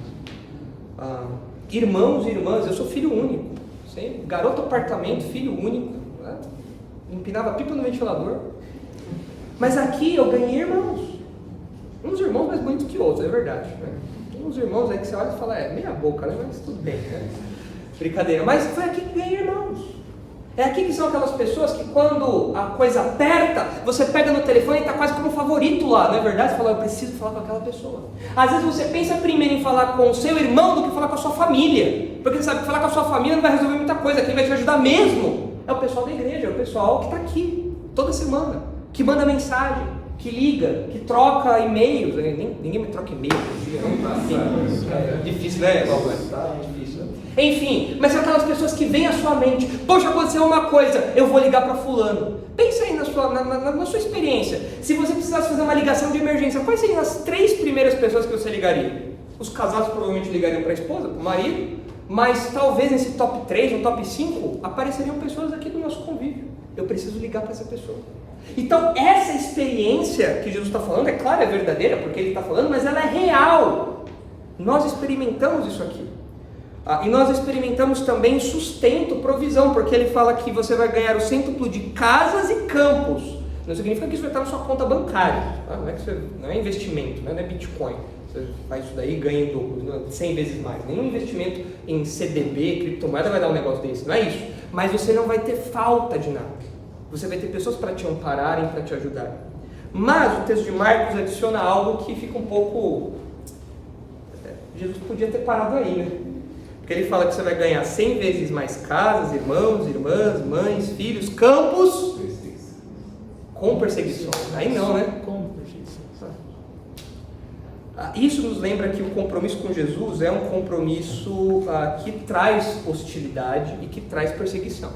Irmãos e irmãs, eu sou filho único, sempre, garoto apartamento, filho único, né? Empinava pipa no ventilador, mas aqui eu ganhei irmãos, uns irmãos mais bonitos que outros, é verdade, né? Tem uns irmãos aí que você olha e fala, meia boca, né? Mas tudo bem, né? Brincadeira, mas foi aqui que ganhei irmãos. É aqui que são aquelas pessoas que quando a coisa aperta, você pega no telefone e está quase como favorito lá, não é verdade? Você fala, eu preciso falar com aquela pessoa. Às vezes você pensa primeiro em falar com o seu irmão do que falar com a sua família, porque você sabe que falar com a sua família não vai resolver muita coisa. Quem vai te ajudar mesmo é o pessoal da igreja, é o pessoal que está aqui toda semana, que manda mensagem, que liga, que troca e-mails. Ninguém me troca e-mail por dia, não? É difícil, né? Tá difícil, né? Enfim, mas são aquelas pessoas que vêm à sua mente, poxa, aconteceu uma coisa, eu vou ligar para fulano. Pensa aí na sua experiência, se você precisasse fazer uma ligação de emergência, quais seriam as 3 primeiras pessoas que você ligaria? Os casados provavelmente ligariam para a esposa, para o marido, mas talvez nesse top 3 ou top 5 apareceriam pessoas aqui do nosso convívio. Eu preciso ligar para essa pessoa. Então, essa experiência que Jesus está falando, é claro, é verdadeira, porque ele está falando, mas ela é real. Nós experimentamos isso aqui. E nós experimentamos também sustento, provisão, porque ele fala que você vai ganhar o cêntuplo de casas e campos. Não significa que isso vai estar na sua conta bancária. Não é investimento, não é Bitcoin. Você faz isso daí e ganha em dobro, 100 vezes mais. Nenhum investimento em CDB, criptomoeda vai dar um negócio desse, não é isso. Mas você não vai ter falta de nada. Você vai ter pessoas para te ampararem, para te ajudarem. Mas o texto de Marcos adiciona algo que fica um pouco... Jesus podia ter parado aí, né? Porque ele fala que você vai ganhar 100 vezes mais casas, irmãos, irmãs, mães, filhos, campos... com perseguição. Aí não, né? Com perseguição. Isso nos lembra que o compromisso com Jesus é um compromisso que traz hostilidade e que traz perseguição.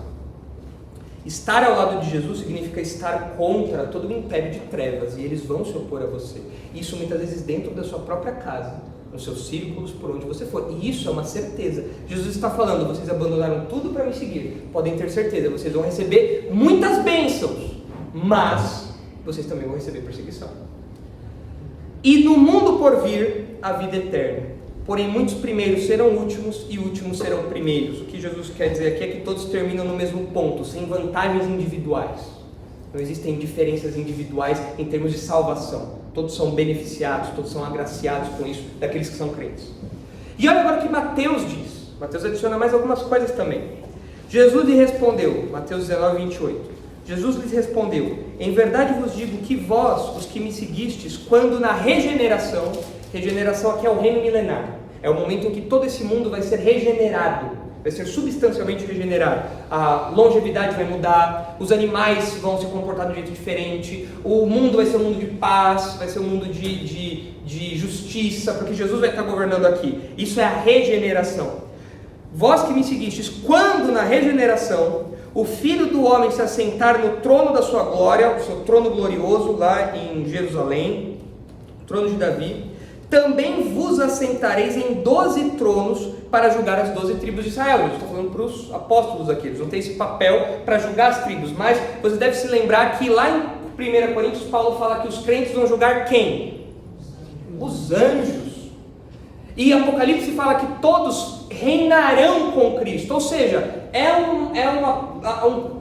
Estar ao lado de Jesus significa estar contra todo o império de trevas, e eles vão se opor a você. Isso muitas vezes dentro da sua própria casa, nos seus círculos, por onde você for. E isso é uma certeza. Jesus está falando, vocês abandonaram tudo para me seguir. Podem ter certeza, vocês vão receber muitas bênçãos, mas vocês também vão receber perseguição. E no mundo por vir, a vida eterna. Porém, muitos primeiros serão últimos e últimos serão primeiros. O que Jesus quer dizer aqui é que todos terminam no mesmo ponto, sem vantagens individuais. Não existem diferenças individuais em termos de salvação. Todos são beneficiados, todos são agraciados com isso, daqueles que são crentes. E olha agora o que Mateus diz. Mateus adiciona mais algumas coisas também. Jesus lhe respondeu, Mateus 19, 28. Jesus lhes respondeu: em verdade vos digo que vós, os que me seguistes, quando na regeneração aqui é o reino milenar, é o momento em que todo esse mundo vai ser regenerado, vai ser substancialmente regenerado, a longevidade vai mudar, os animais vão se comportar de um jeito diferente, o mundo vai ser um mundo de paz, vai ser um mundo de justiça, porque Jesus vai estar governando aqui. Isso é a regeneração. Vós que me seguistes, quando na regeneração o Filho do Homem se assentar no trono da sua glória, o seu trono glorioso lá em Jerusalém, trono de Davi, também vos assentareis em 12 tronos para julgar as 12 tribos de Israel. Eu estou falando para os apóstolos aqui, eles não têm esse papel para julgar as tribos, mas você deve se lembrar que lá em 1 Coríntios Paulo fala que os crentes vão julgar quem? Os anjos. E Apocalipse fala que todos reinarão com Cristo, ou seja,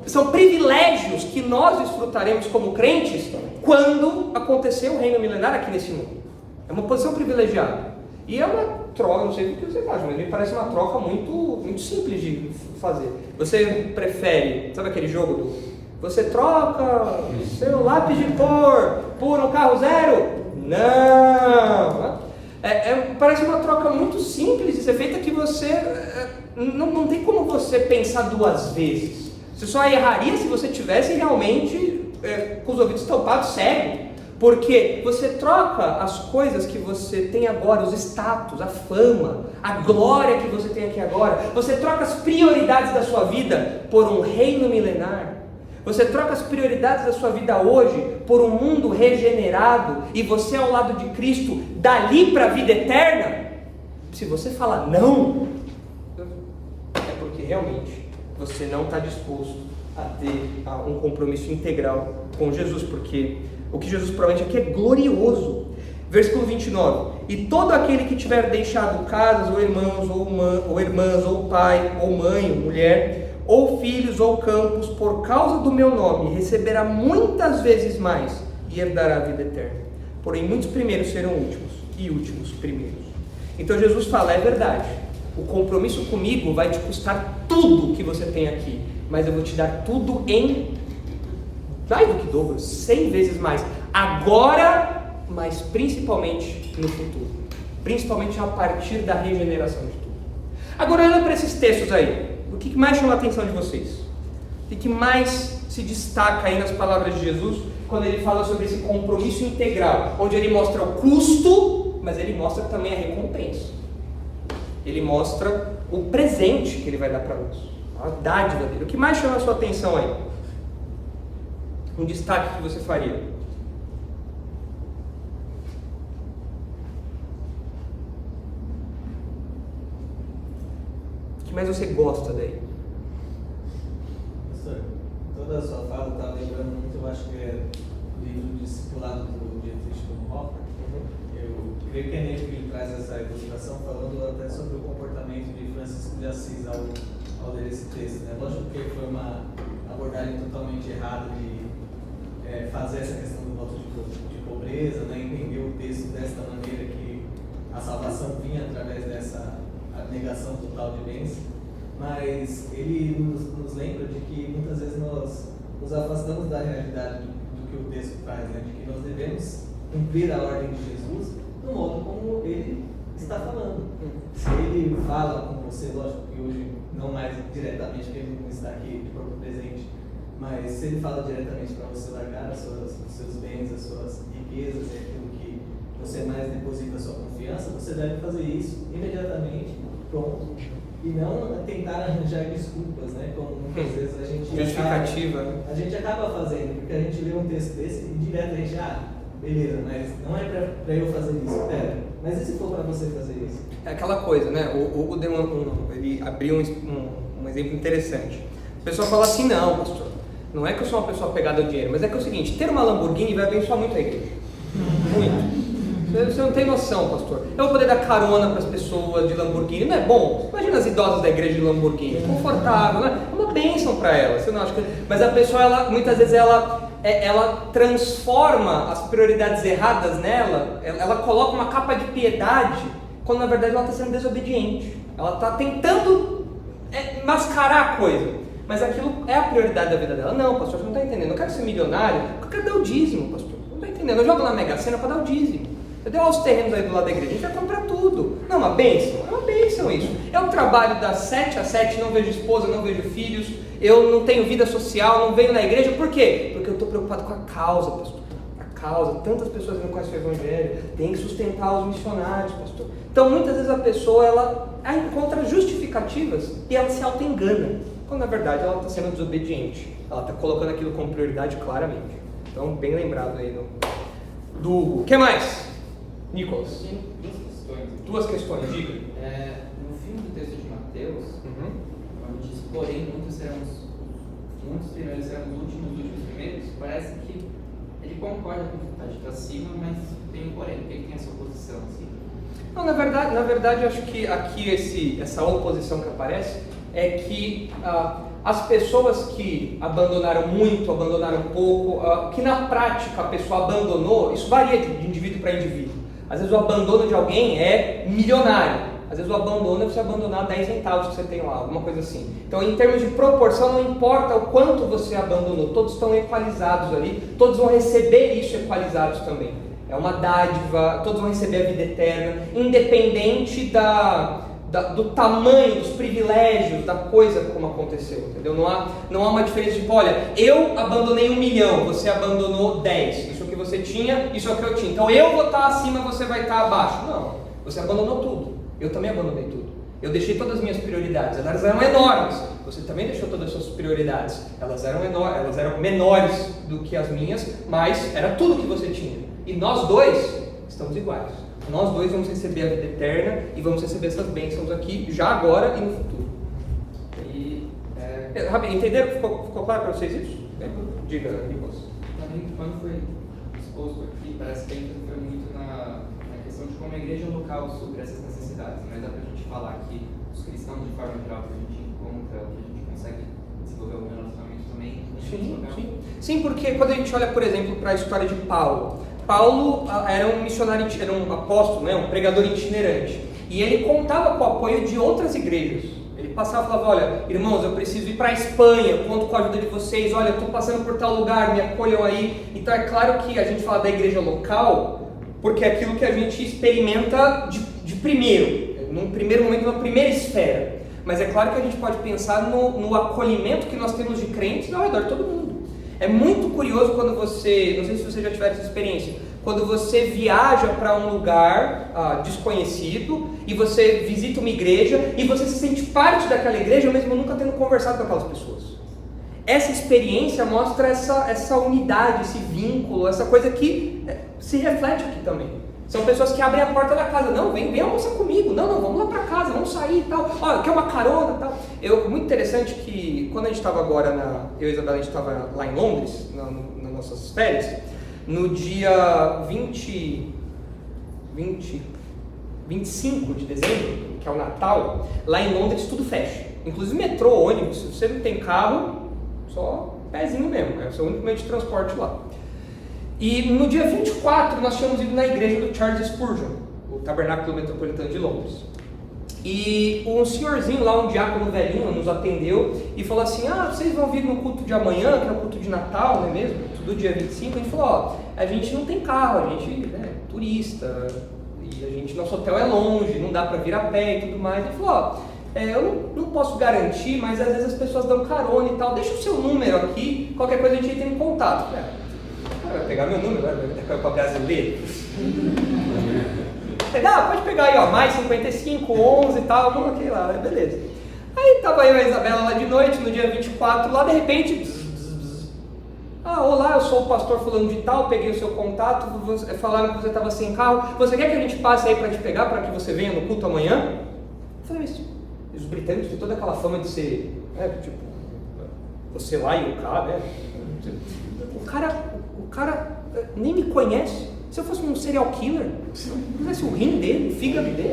são privilégios que nós desfrutaremos como crentes quando acontecer o reino milenar aqui nesse mundo. É uma posição privilegiada. E é uma troca, não sei o que vocês acham, mas me parece uma troca muito simples de fazer. Você prefere, sabe aquele jogo do... Você troca seu lápis de cor por um carro zero? Não! Parece uma troca muito simples de ser feita que você... Não tem como você pensar duas vezes. Você só erraria se você tivesse realmente com os ouvidos tampados, cego. Porque você troca as coisas que você tem agora, os status, a fama, a glória que você tem aqui agora. Você troca as prioridades da sua vida por um reino milenar. Você troca as prioridades da sua vida hoje por um mundo regenerado e você ao lado de Cristo, dali para a vida eterna. Se você falar não, é porque realmente você não está disposto a ter um compromisso integral com Jesus, porque o que Jesus promete aqui é glorioso. Versículo 29. E todo aquele que tiver deixado casas, ou irmãos, ou irmãs, ou pai, ou mãe, ou mulher, ou filhos, ou campos, por causa do meu nome, receberá muitas vezes mais e herdará a vida eterna. Porém, muitos primeiros serão últimos, e últimos primeiros. Então Jesus fala, é verdade, o compromisso comigo vai te custar tudo que você tem aqui, mas eu vou te dar tudo em mais do que dobro, 100 vezes mais, agora, mas principalmente no futuro, principalmente a partir da regeneração de tudo. Agora, olhando para esses textos aí, o que mais chama a atenção de vocês? O que mais se destaca aí nas palavras de Jesus, quando ele fala sobre esse compromisso integral, onde ele mostra o custo, mas ele mostra também a recompensa. Ele mostra o presente que ele vai dar para nós, a dádiva dele. O que mais chama a sua atenção aí? Um destaque que você faria? O que mais você gosta daí? Professor, toda a sua fala está lembrando muito eu acho que é o livro Discipulado do Dietrich Bonhoeffer. Eu creio que é nele que ele traz essa ilustração, falando até sobre o comportamento de Francisco de Assis ao ler esse texto. Né? Lógico que foi uma abordagem totalmente errada de fazer essa questão do voto de pobreza, né? Entender o texto desta maneira que a salvação vinha através dessa negação total de bens, mas ele nos lembra de que muitas vezes nós nos afastamos da realidade do que o texto traz, né? De que nós devemos cumprir a ordem de Jesus do modo como ele está falando. Se ele fala com você, lógico que hoje não mais diretamente, porque ele não está aqui de corpo presente, mas se ele fala diretamente para você largar os seus bens, as suas riquezas e aquilo que você mais deposita a sua confiança, você deve fazer isso imediatamente, pronto, e não tentar arranjar desculpas, né? Como muitas vezes a gente acaba fazendo, porque a gente lê um texto desse e direto a gente, beleza, mas não é para eu fazer isso, mas e se for para você fazer isso? É aquela coisa, né? O Hugo ele abriu um exemplo interessante. A pessoa fala assim, não, pastor, não é que eu sou uma pessoa apegada ao dinheiro, mas é que é o seguinte, ter uma Lamborghini vai abençoar muito a igreja. Muito. Você não tem noção, pastor. Eu vou poder dar carona para as pessoas de Lamborghini, não é bom? Imagina as idosas da igreja de Lamborghini, confortável, né? É uma bênção para elas, você não acha que... Mas a pessoa, muitas vezes, ela transforma as prioridades erradas nela, ela coloca uma capa de piedade, quando na verdade ela está sendo desobediente. Ela está tentando mascarar a coisa. Mas aquilo é a prioridade da vida dela. Não, pastor, você não está entendendo. Eu quero ser milionário, eu quero dar o dízimo, pastor. Não está entendendo. Eu jogo na Mega Sena para dar o dízimo. Eu dei aos terrenos aí do lado da igreja, a gente vai comprar tudo. Não, uma bênção? É uma bênção isso. Eu trabalho das 7 às 7, não vejo esposa, não vejo filhos, eu não tenho vida social, não venho na igreja. Por quê? Porque eu estou preocupado com a causa, pastor. A causa, tantas pessoas não conhecem o evangelho, tem que sustentar os missionários, pastor. Então, muitas vezes a pessoa, ela encontra justificativas e ela se auto-engana. Quando na verdade ela está sendo desobediente, ela está colocando aquilo como prioridade claramente. Então, bem lembrado aí do Hugo. O que mais? Nicolas? Tem duas questões, diga. No fim do texto de Mateus, quando diz, porém, muitos primeiros serão os últimos primeiros, parece que ele concorda com o que está dito acima, mas tem um porém. Por que tem essa oposição assim? Não, na verdade, eu acho que aqui essa oposição que aparece é que as pessoas que abandonaram muito, abandonaram pouco, que na prática a pessoa abandonou, isso varia de indivíduo para indivíduo. Às vezes o abandono de alguém é milionário, às vezes o abandono é você abandonar 10 centavos que você tem lá, alguma coisa assim. Então, em termos de proporção, não importa o quanto você abandonou, todos estão equalizados ali, todos vão receber isso equalizados também. É uma dádiva, todos vão receber a vida eterna, independente do tamanho, dos privilégios, da coisa como aconteceu, entendeu? Não há uma diferença de, olha, eu abandonei 1 milhão, você abandonou 10, isso é o que você tinha, isso é o que eu tinha, então eu vou estar acima, você vai estar abaixo. Não, você abandonou tudo, eu também abandonei tudo. Eu deixei todas as minhas prioridades, elas eram enormes, você também deixou todas as suas prioridades, elas eram menores do que as minhas, mas era tudo que você tinha. E nós dois estamos iguais. Nós dois vamos receber a vida eterna e vamos receber essas bênçãos aqui, já agora e no futuro. Entenderam? Ficou claro para vocês isso? Diga, Nicolas. Também, quando foi exposto aqui, parece que a gente foi muito na questão de como a igreja local supre essas necessidades, mas dá para a gente falar que os cristãos, de forma geral, que a gente encontra, que a gente consegue desenvolver algum relacionamento também. Sim, porque quando a gente olha, por exemplo, para a história de Paulo era um missionário, era um apóstolo, né, um pregador itinerante, e ele contava com o apoio de outras igrejas. Ele passava e falava, olha, irmãos, eu preciso ir para a Espanha, conto com a ajuda de vocês, olha, eu estou passando por tal lugar, me acolham aí. Então é claro que a gente fala da igreja local, porque é aquilo que a gente experimenta de primeiro, num primeiro momento, na primeira esfera. Mas é claro que a gente pode pensar no acolhimento que nós temos de crentes ao redor de todo mundo. É muito curioso quando você, não sei se você já tiver essa experiência, quando você viaja para um lugar desconhecido e você visita uma igreja e você se sente parte daquela igreja mesmo nunca tendo conversado com aquelas pessoas. Essa experiência mostra essa unidade, esse vínculo, essa coisa que se reflete aqui também. São pessoas que abrem a porta da casa, não, vem almoçar comigo, não, vamos lá para casa, vamos sair e tal, olha, quer uma carona e tal. Muito interessante que quando a gente estava agora, eu e a Isabela, a gente estava lá em Londres, na nossas férias, no dia 25 de dezembro, que é o Natal, lá em Londres tudo fecha. Inclusive metrô, ônibus, se você não tem carro, só pezinho mesmo, é o seu único meio de transporte lá. E no dia 24 nós tínhamos ido na igreja do Charles Spurgeon, o Tabernáculo Metropolitano de Londres. E um senhorzinho lá, um diácono velhinho, nos atendeu e falou assim: vocês vão vir no culto de amanhã, que é o culto de Natal, não é mesmo? Tudo dia 25. A gente falou: a gente não tem carro, a gente é turista, e nosso hotel é longe, não dá para vir a pé e tudo mais. Ele falou: eu não posso garantir, mas às vezes as pessoas dão carona e tal, deixa o seu número aqui, qualquer coisa a gente entra em contato. Vai pegar meu número, vai para brasileiro. Pode pegar aí, ó, mais 55, 11 e tal, coloquei lá, beleza. Aí tava eu e a Isabela lá de noite, no dia 24, lá de repente, olá, eu sou o pastor fulano de tal, peguei o seu contato, falaram que você estava sem carro, você quer que a gente passe aí para te pegar, para que você venha no culto amanhã? Eu falei: mas os britânicos têm toda aquela fama de ser, tipo, você lá e o cá, né? O cara nem me conhece. Se eu fosse um serial killer, se eu tivesse o rim dele, o fígado dele,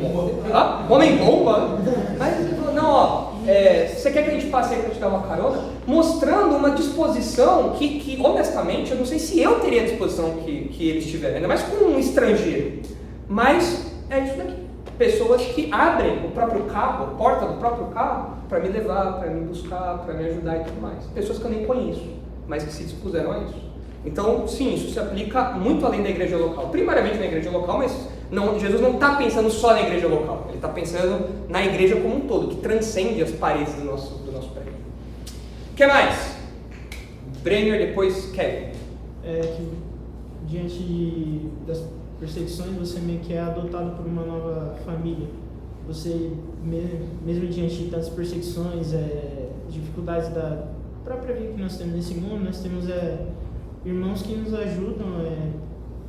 homem bomba. Mas ele falou: não, você quer que a gente passe aí para te dar uma carona? Mostrando uma disposição que honestamente, eu não sei se eu teria a disposição que eles tiveram, ainda mais com um estrangeiro. Mas é isso daqui. Pessoas que abrem o próprio carro, a porta do próprio carro, para me levar, para me buscar, para me ajudar e tudo mais. Pessoas que eu nem conheço, mas que se dispuseram a isso. Então, sim, isso se aplica muito além da igreja local. Primariamente na igreja local, mas Jesus não está pensando só na igreja local. Ele está pensando na igreja como um todo, que transcende as paredes do nosso prédio. O que mais? Brenner, depois Kevin. Que diante das perseguições, você meio que é adotado por uma nova família. Você, mesmo diante de tantas perseguições, dificuldades da própria vida que nós temos nesse mundo, nós temos irmãos que nos ajudam,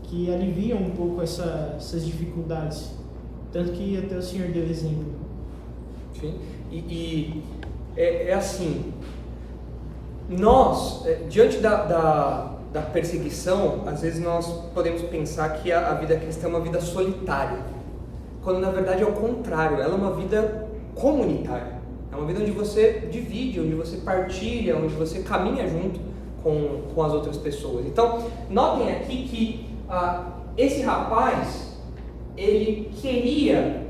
que aliviam um pouco essas dificuldades. Tanto que até o Senhor deu exemplo. Sim. E assim, nós, diante da perseguição, às vezes nós podemos pensar que a vida cristã é uma vida solitária, quando na verdade é o contrário, ela é uma vida comunitária. É uma vida onde você divide, onde você partilha, onde você caminha junto com as outras pessoas. Então, notem aqui que esse rapaz, ele queria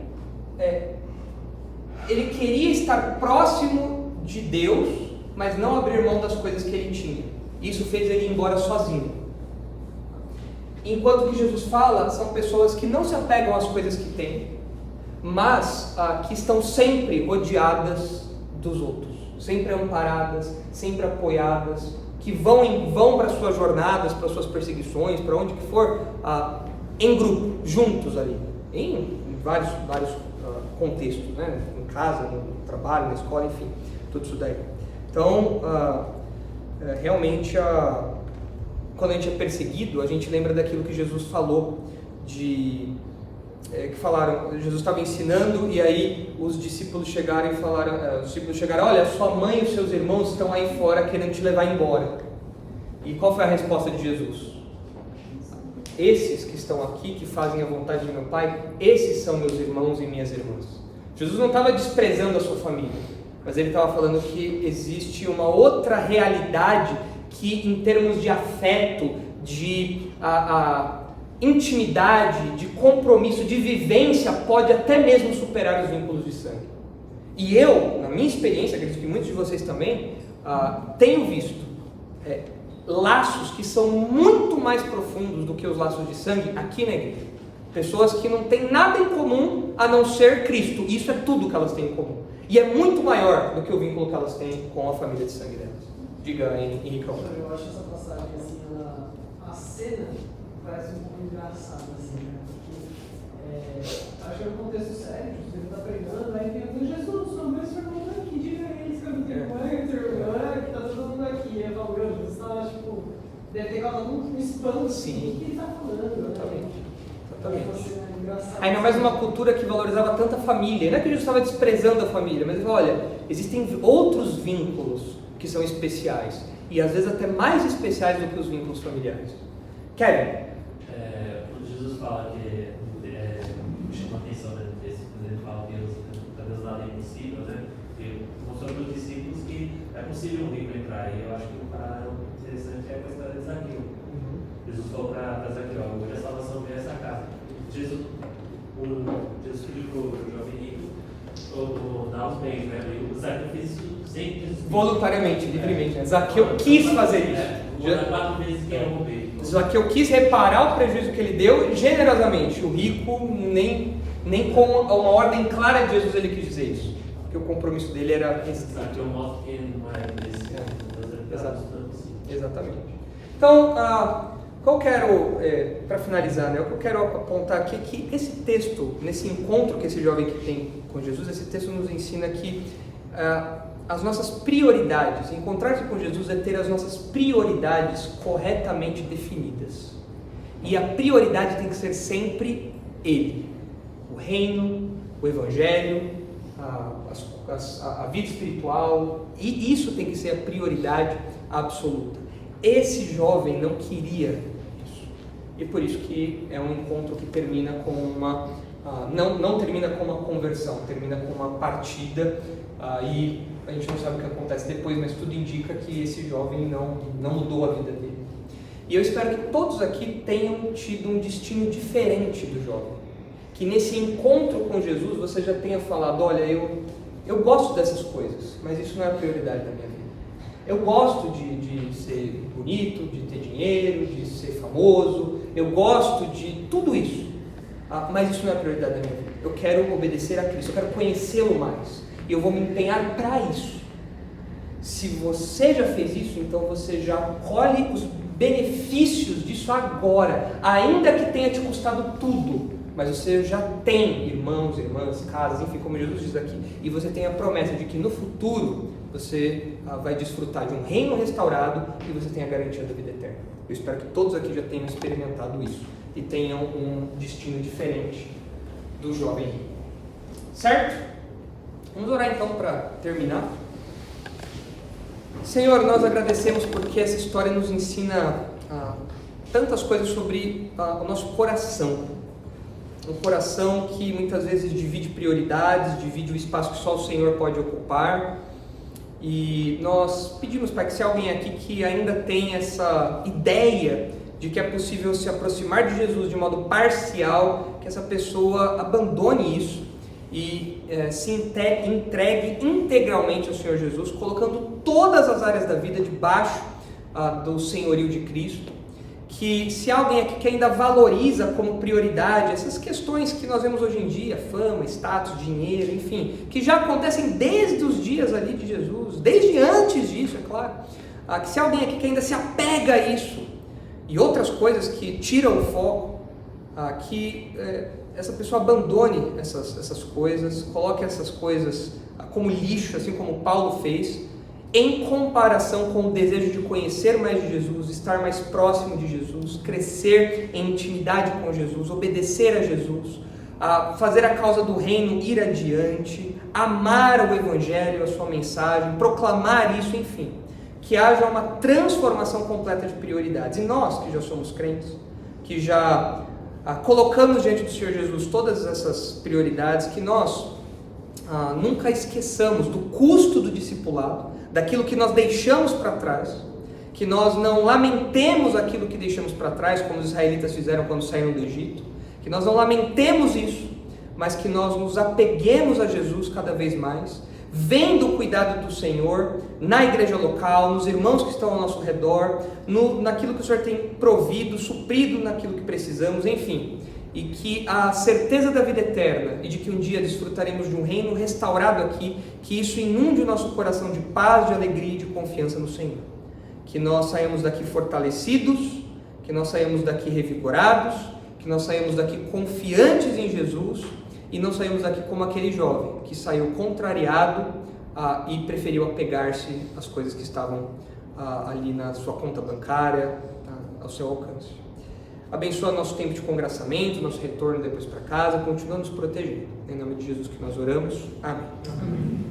estar próximo de Deus, mas não abrir mão das coisas que ele tinha. Isso fez ele ir embora sozinho. Enquanto que Jesus fala, são pessoas que não se apegam às coisas que têm, mas que estão sempre rodeadas dos outros, sempre amparadas, sempre apoiadas, que vão para suas jornadas, para suas perseguições, para onde que for, em grupo, juntos ali, em vários contextos, né? Em casa, no trabalho, na escola, enfim, tudo isso daí. Então, realmente, quando a gente é perseguido, a gente lembra daquilo que Jesus falou, Jesus estava ensinando e aí os discípulos chegaram e falaram, olha, sua mãe e os seus irmãos estão aí fora querendo te levar embora. E qual foi a resposta de Jesus? Esses que estão aqui, que fazem a vontade de meu Pai, esses são meus irmãos e minhas irmãs. Jesus não estava desprezando a sua família, mas ele estava falando que existe uma outra realidade que, em termos de afeto, de intimidade, de compromisso, de vivência, pode até mesmo superar os vínculos de sangue. E eu, na minha experiência, acredito que muitos de vocês também, tenho visto laços que são muito mais profundos do que os laços de sangue aqui na igreja. Pessoas que não têm nada em comum a não ser Cristo. Isso é tudo que elas têm em comum. E é muito maior do que o vínculo que elas têm com a família de sangue delas. Diga, Henricão. Eu acho essa passagem, assim, a cena parece um pouco engraçada, assim, né? Porque acho que é um contexto sério, você está pregando, aí tem alguém, Jesus, sua mãe e seu irmão estão aqui, diga a eles que eu não tenho mãe, seu irmão, que está todo mundo aqui. Eu falo, meu, você está, tipo, deve ter causado um espanto, assim, o que ele está falando, Exatamente. Exatamente. Ainda mais uma cultura que valorizava tanto a família. Não é que Jesus estava desprezando a família, mas ele falou, olha, existem outros vínculos que são especiais. e às vezes até mais especiais do que os vínculos familiares. Kevin? Quando Jesus fala que chama a atenção, né, quando ele fala que Deus nada é impossível, né? Porque mostrou para os discípulos que é possível um rico entrar. E eu acho que o paralelo interessante é a história de Zaqueu. Jesus falou para Zaqueu: hoje a salvação vem a essa casa. Jesus pediu para o jovem rico dar os bens, né? E o Zaqueu fez isso sem Jesus. Voluntariamente, livremente. Né? Zaqueu quis fazer isso. Vou dar 4 vezes que eu roubei. Zaqueu quis reparar o prejuízo que ele deu generosamente. O rico, nem com uma ordem clara de Jesus ele quis dizer isso. Porque o compromisso dele era restrito. Zaqueu mostra que ele não é desse Exatamente. Então, o que eu quero, para finalizar, né, o que eu quero apontar aqui é que esse texto, nesse encontro que esse jovem que tem com Jesus, esse texto nos ensina que as nossas prioridades, encontrar-se com Jesus é ter as nossas prioridades corretamente definidas. E a prioridade tem que ser sempre Ele. O reino, o evangelho, a vida espiritual, e isso tem que ser a prioridade absoluta. Esse jovem não queria isso. E por isso que é um encontro que termina com uma... não termina com uma conversão, termina com uma partida, e a gente não sabe o que acontece depois, mas tudo indica que esse jovem não mudou a vida dele. E eu espero que todos aqui tenham tido um destino diferente do jovem. Que nesse encontro com Jesus você já tenha falado: olha, eu gosto dessas coisas, mas isso não é a prioridade da minha vida. Eu gosto de ser bonito, de ter dinheiro, de ser famoso, eu gosto de tudo isso, mas isso não é a prioridade da minha vida. Eu quero obedecer a Cristo, eu quero conhecê-lo mais, e eu vou me empenhar para isso. Se você já fez isso, então você já colhe os benefícios disso agora, ainda que tenha te custado tudo, mas você já tem irmãos, irmãs, casas, enfim, como Jesus diz aqui, e você tem a promessa de que no futuro você vai desfrutar de um reino restaurado e você tem a garantia da vida eterna. Eu espero que todos aqui já tenham experimentado isso e tenham um destino diferente do jovem rico. Certo? Vamos orar então para terminar. Senhor, nós agradecemos porque essa história nos ensina tantas coisas sobre o nosso coração. Um coração que muitas vezes divide prioridades, divide o espaço que só o Senhor pode ocupar. E nós pedimos, Pai, que se alguém aqui que ainda tem essa ideia de que é possível se aproximar de Jesus de modo parcial, que essa pessoa abandone isso e se entregue integralmente ao Senhor Jesus, colocando todas as áreas da vida debaixo do senhorio de Cristo. Que se alguém aqui que ainda valoriza como prioridade essas questões que nós vemos hoje em dia, fama, status, dinheiro, enfim, que já acontecem desde os dias ali de Jesus, desde antes disso, é claro, que se alguém aqui que ainda se apega a isso e outras coisas que tiram o foco, que essa pessoa abandone essas coisas, coloque essas coisas como lixo, assim como Paulo fez, em comparação com o desejo de conhecer mais de Jesus, estar mais próximo de Jesus, crescer em intimidade com Jesus, obedecer a Jesus, fazer a causa do reino ir adiante, amar o Evangelho, a sua mensagem, proclamar isso, enfim, que haja uma transformação completa de prioridades. E nós, que já somos crentes, que já colocamos diante do Senhor Jesus todas essas prioridades, que nós nunca esqueçamos do custo do discipulado, daquilo que nós deixamos para trás, que nós não lamentemos aquilo que deixamos para trás, como os israelitas fizeram quando saíram do Egito, que nós não lamentemos isso, mas que nós nos apeguemos a Jesus cada vez mais, vendo o cuidado do Senhor na igreja local, nos irmãos que estão ao nosso redor, naquilo que o Senhor tem provido, suprido naquilo que precisamos, enfim, e que a certeza da vida eterna e de que um dia desfrutaremos de um reino restaurado aqui, que isso inunde o nosso coração de paz, de alegria e de confiança no Senhor. Que nós saímos daqui fortalecidos, que nós saímos daqui revigorados, que nós saímos daqui confiantes em Jesus e não saímos daqui como aquele jovem que saiu contrariado e preferiu apegar-se às coisas que estavam ali na sua conta bancária, ao seu alcance. Abençoa nosso tempo de congraçamento, nosso retorno depois para casa, continua nos protegendo. Em nome de Jesus que nós oramos. Amém.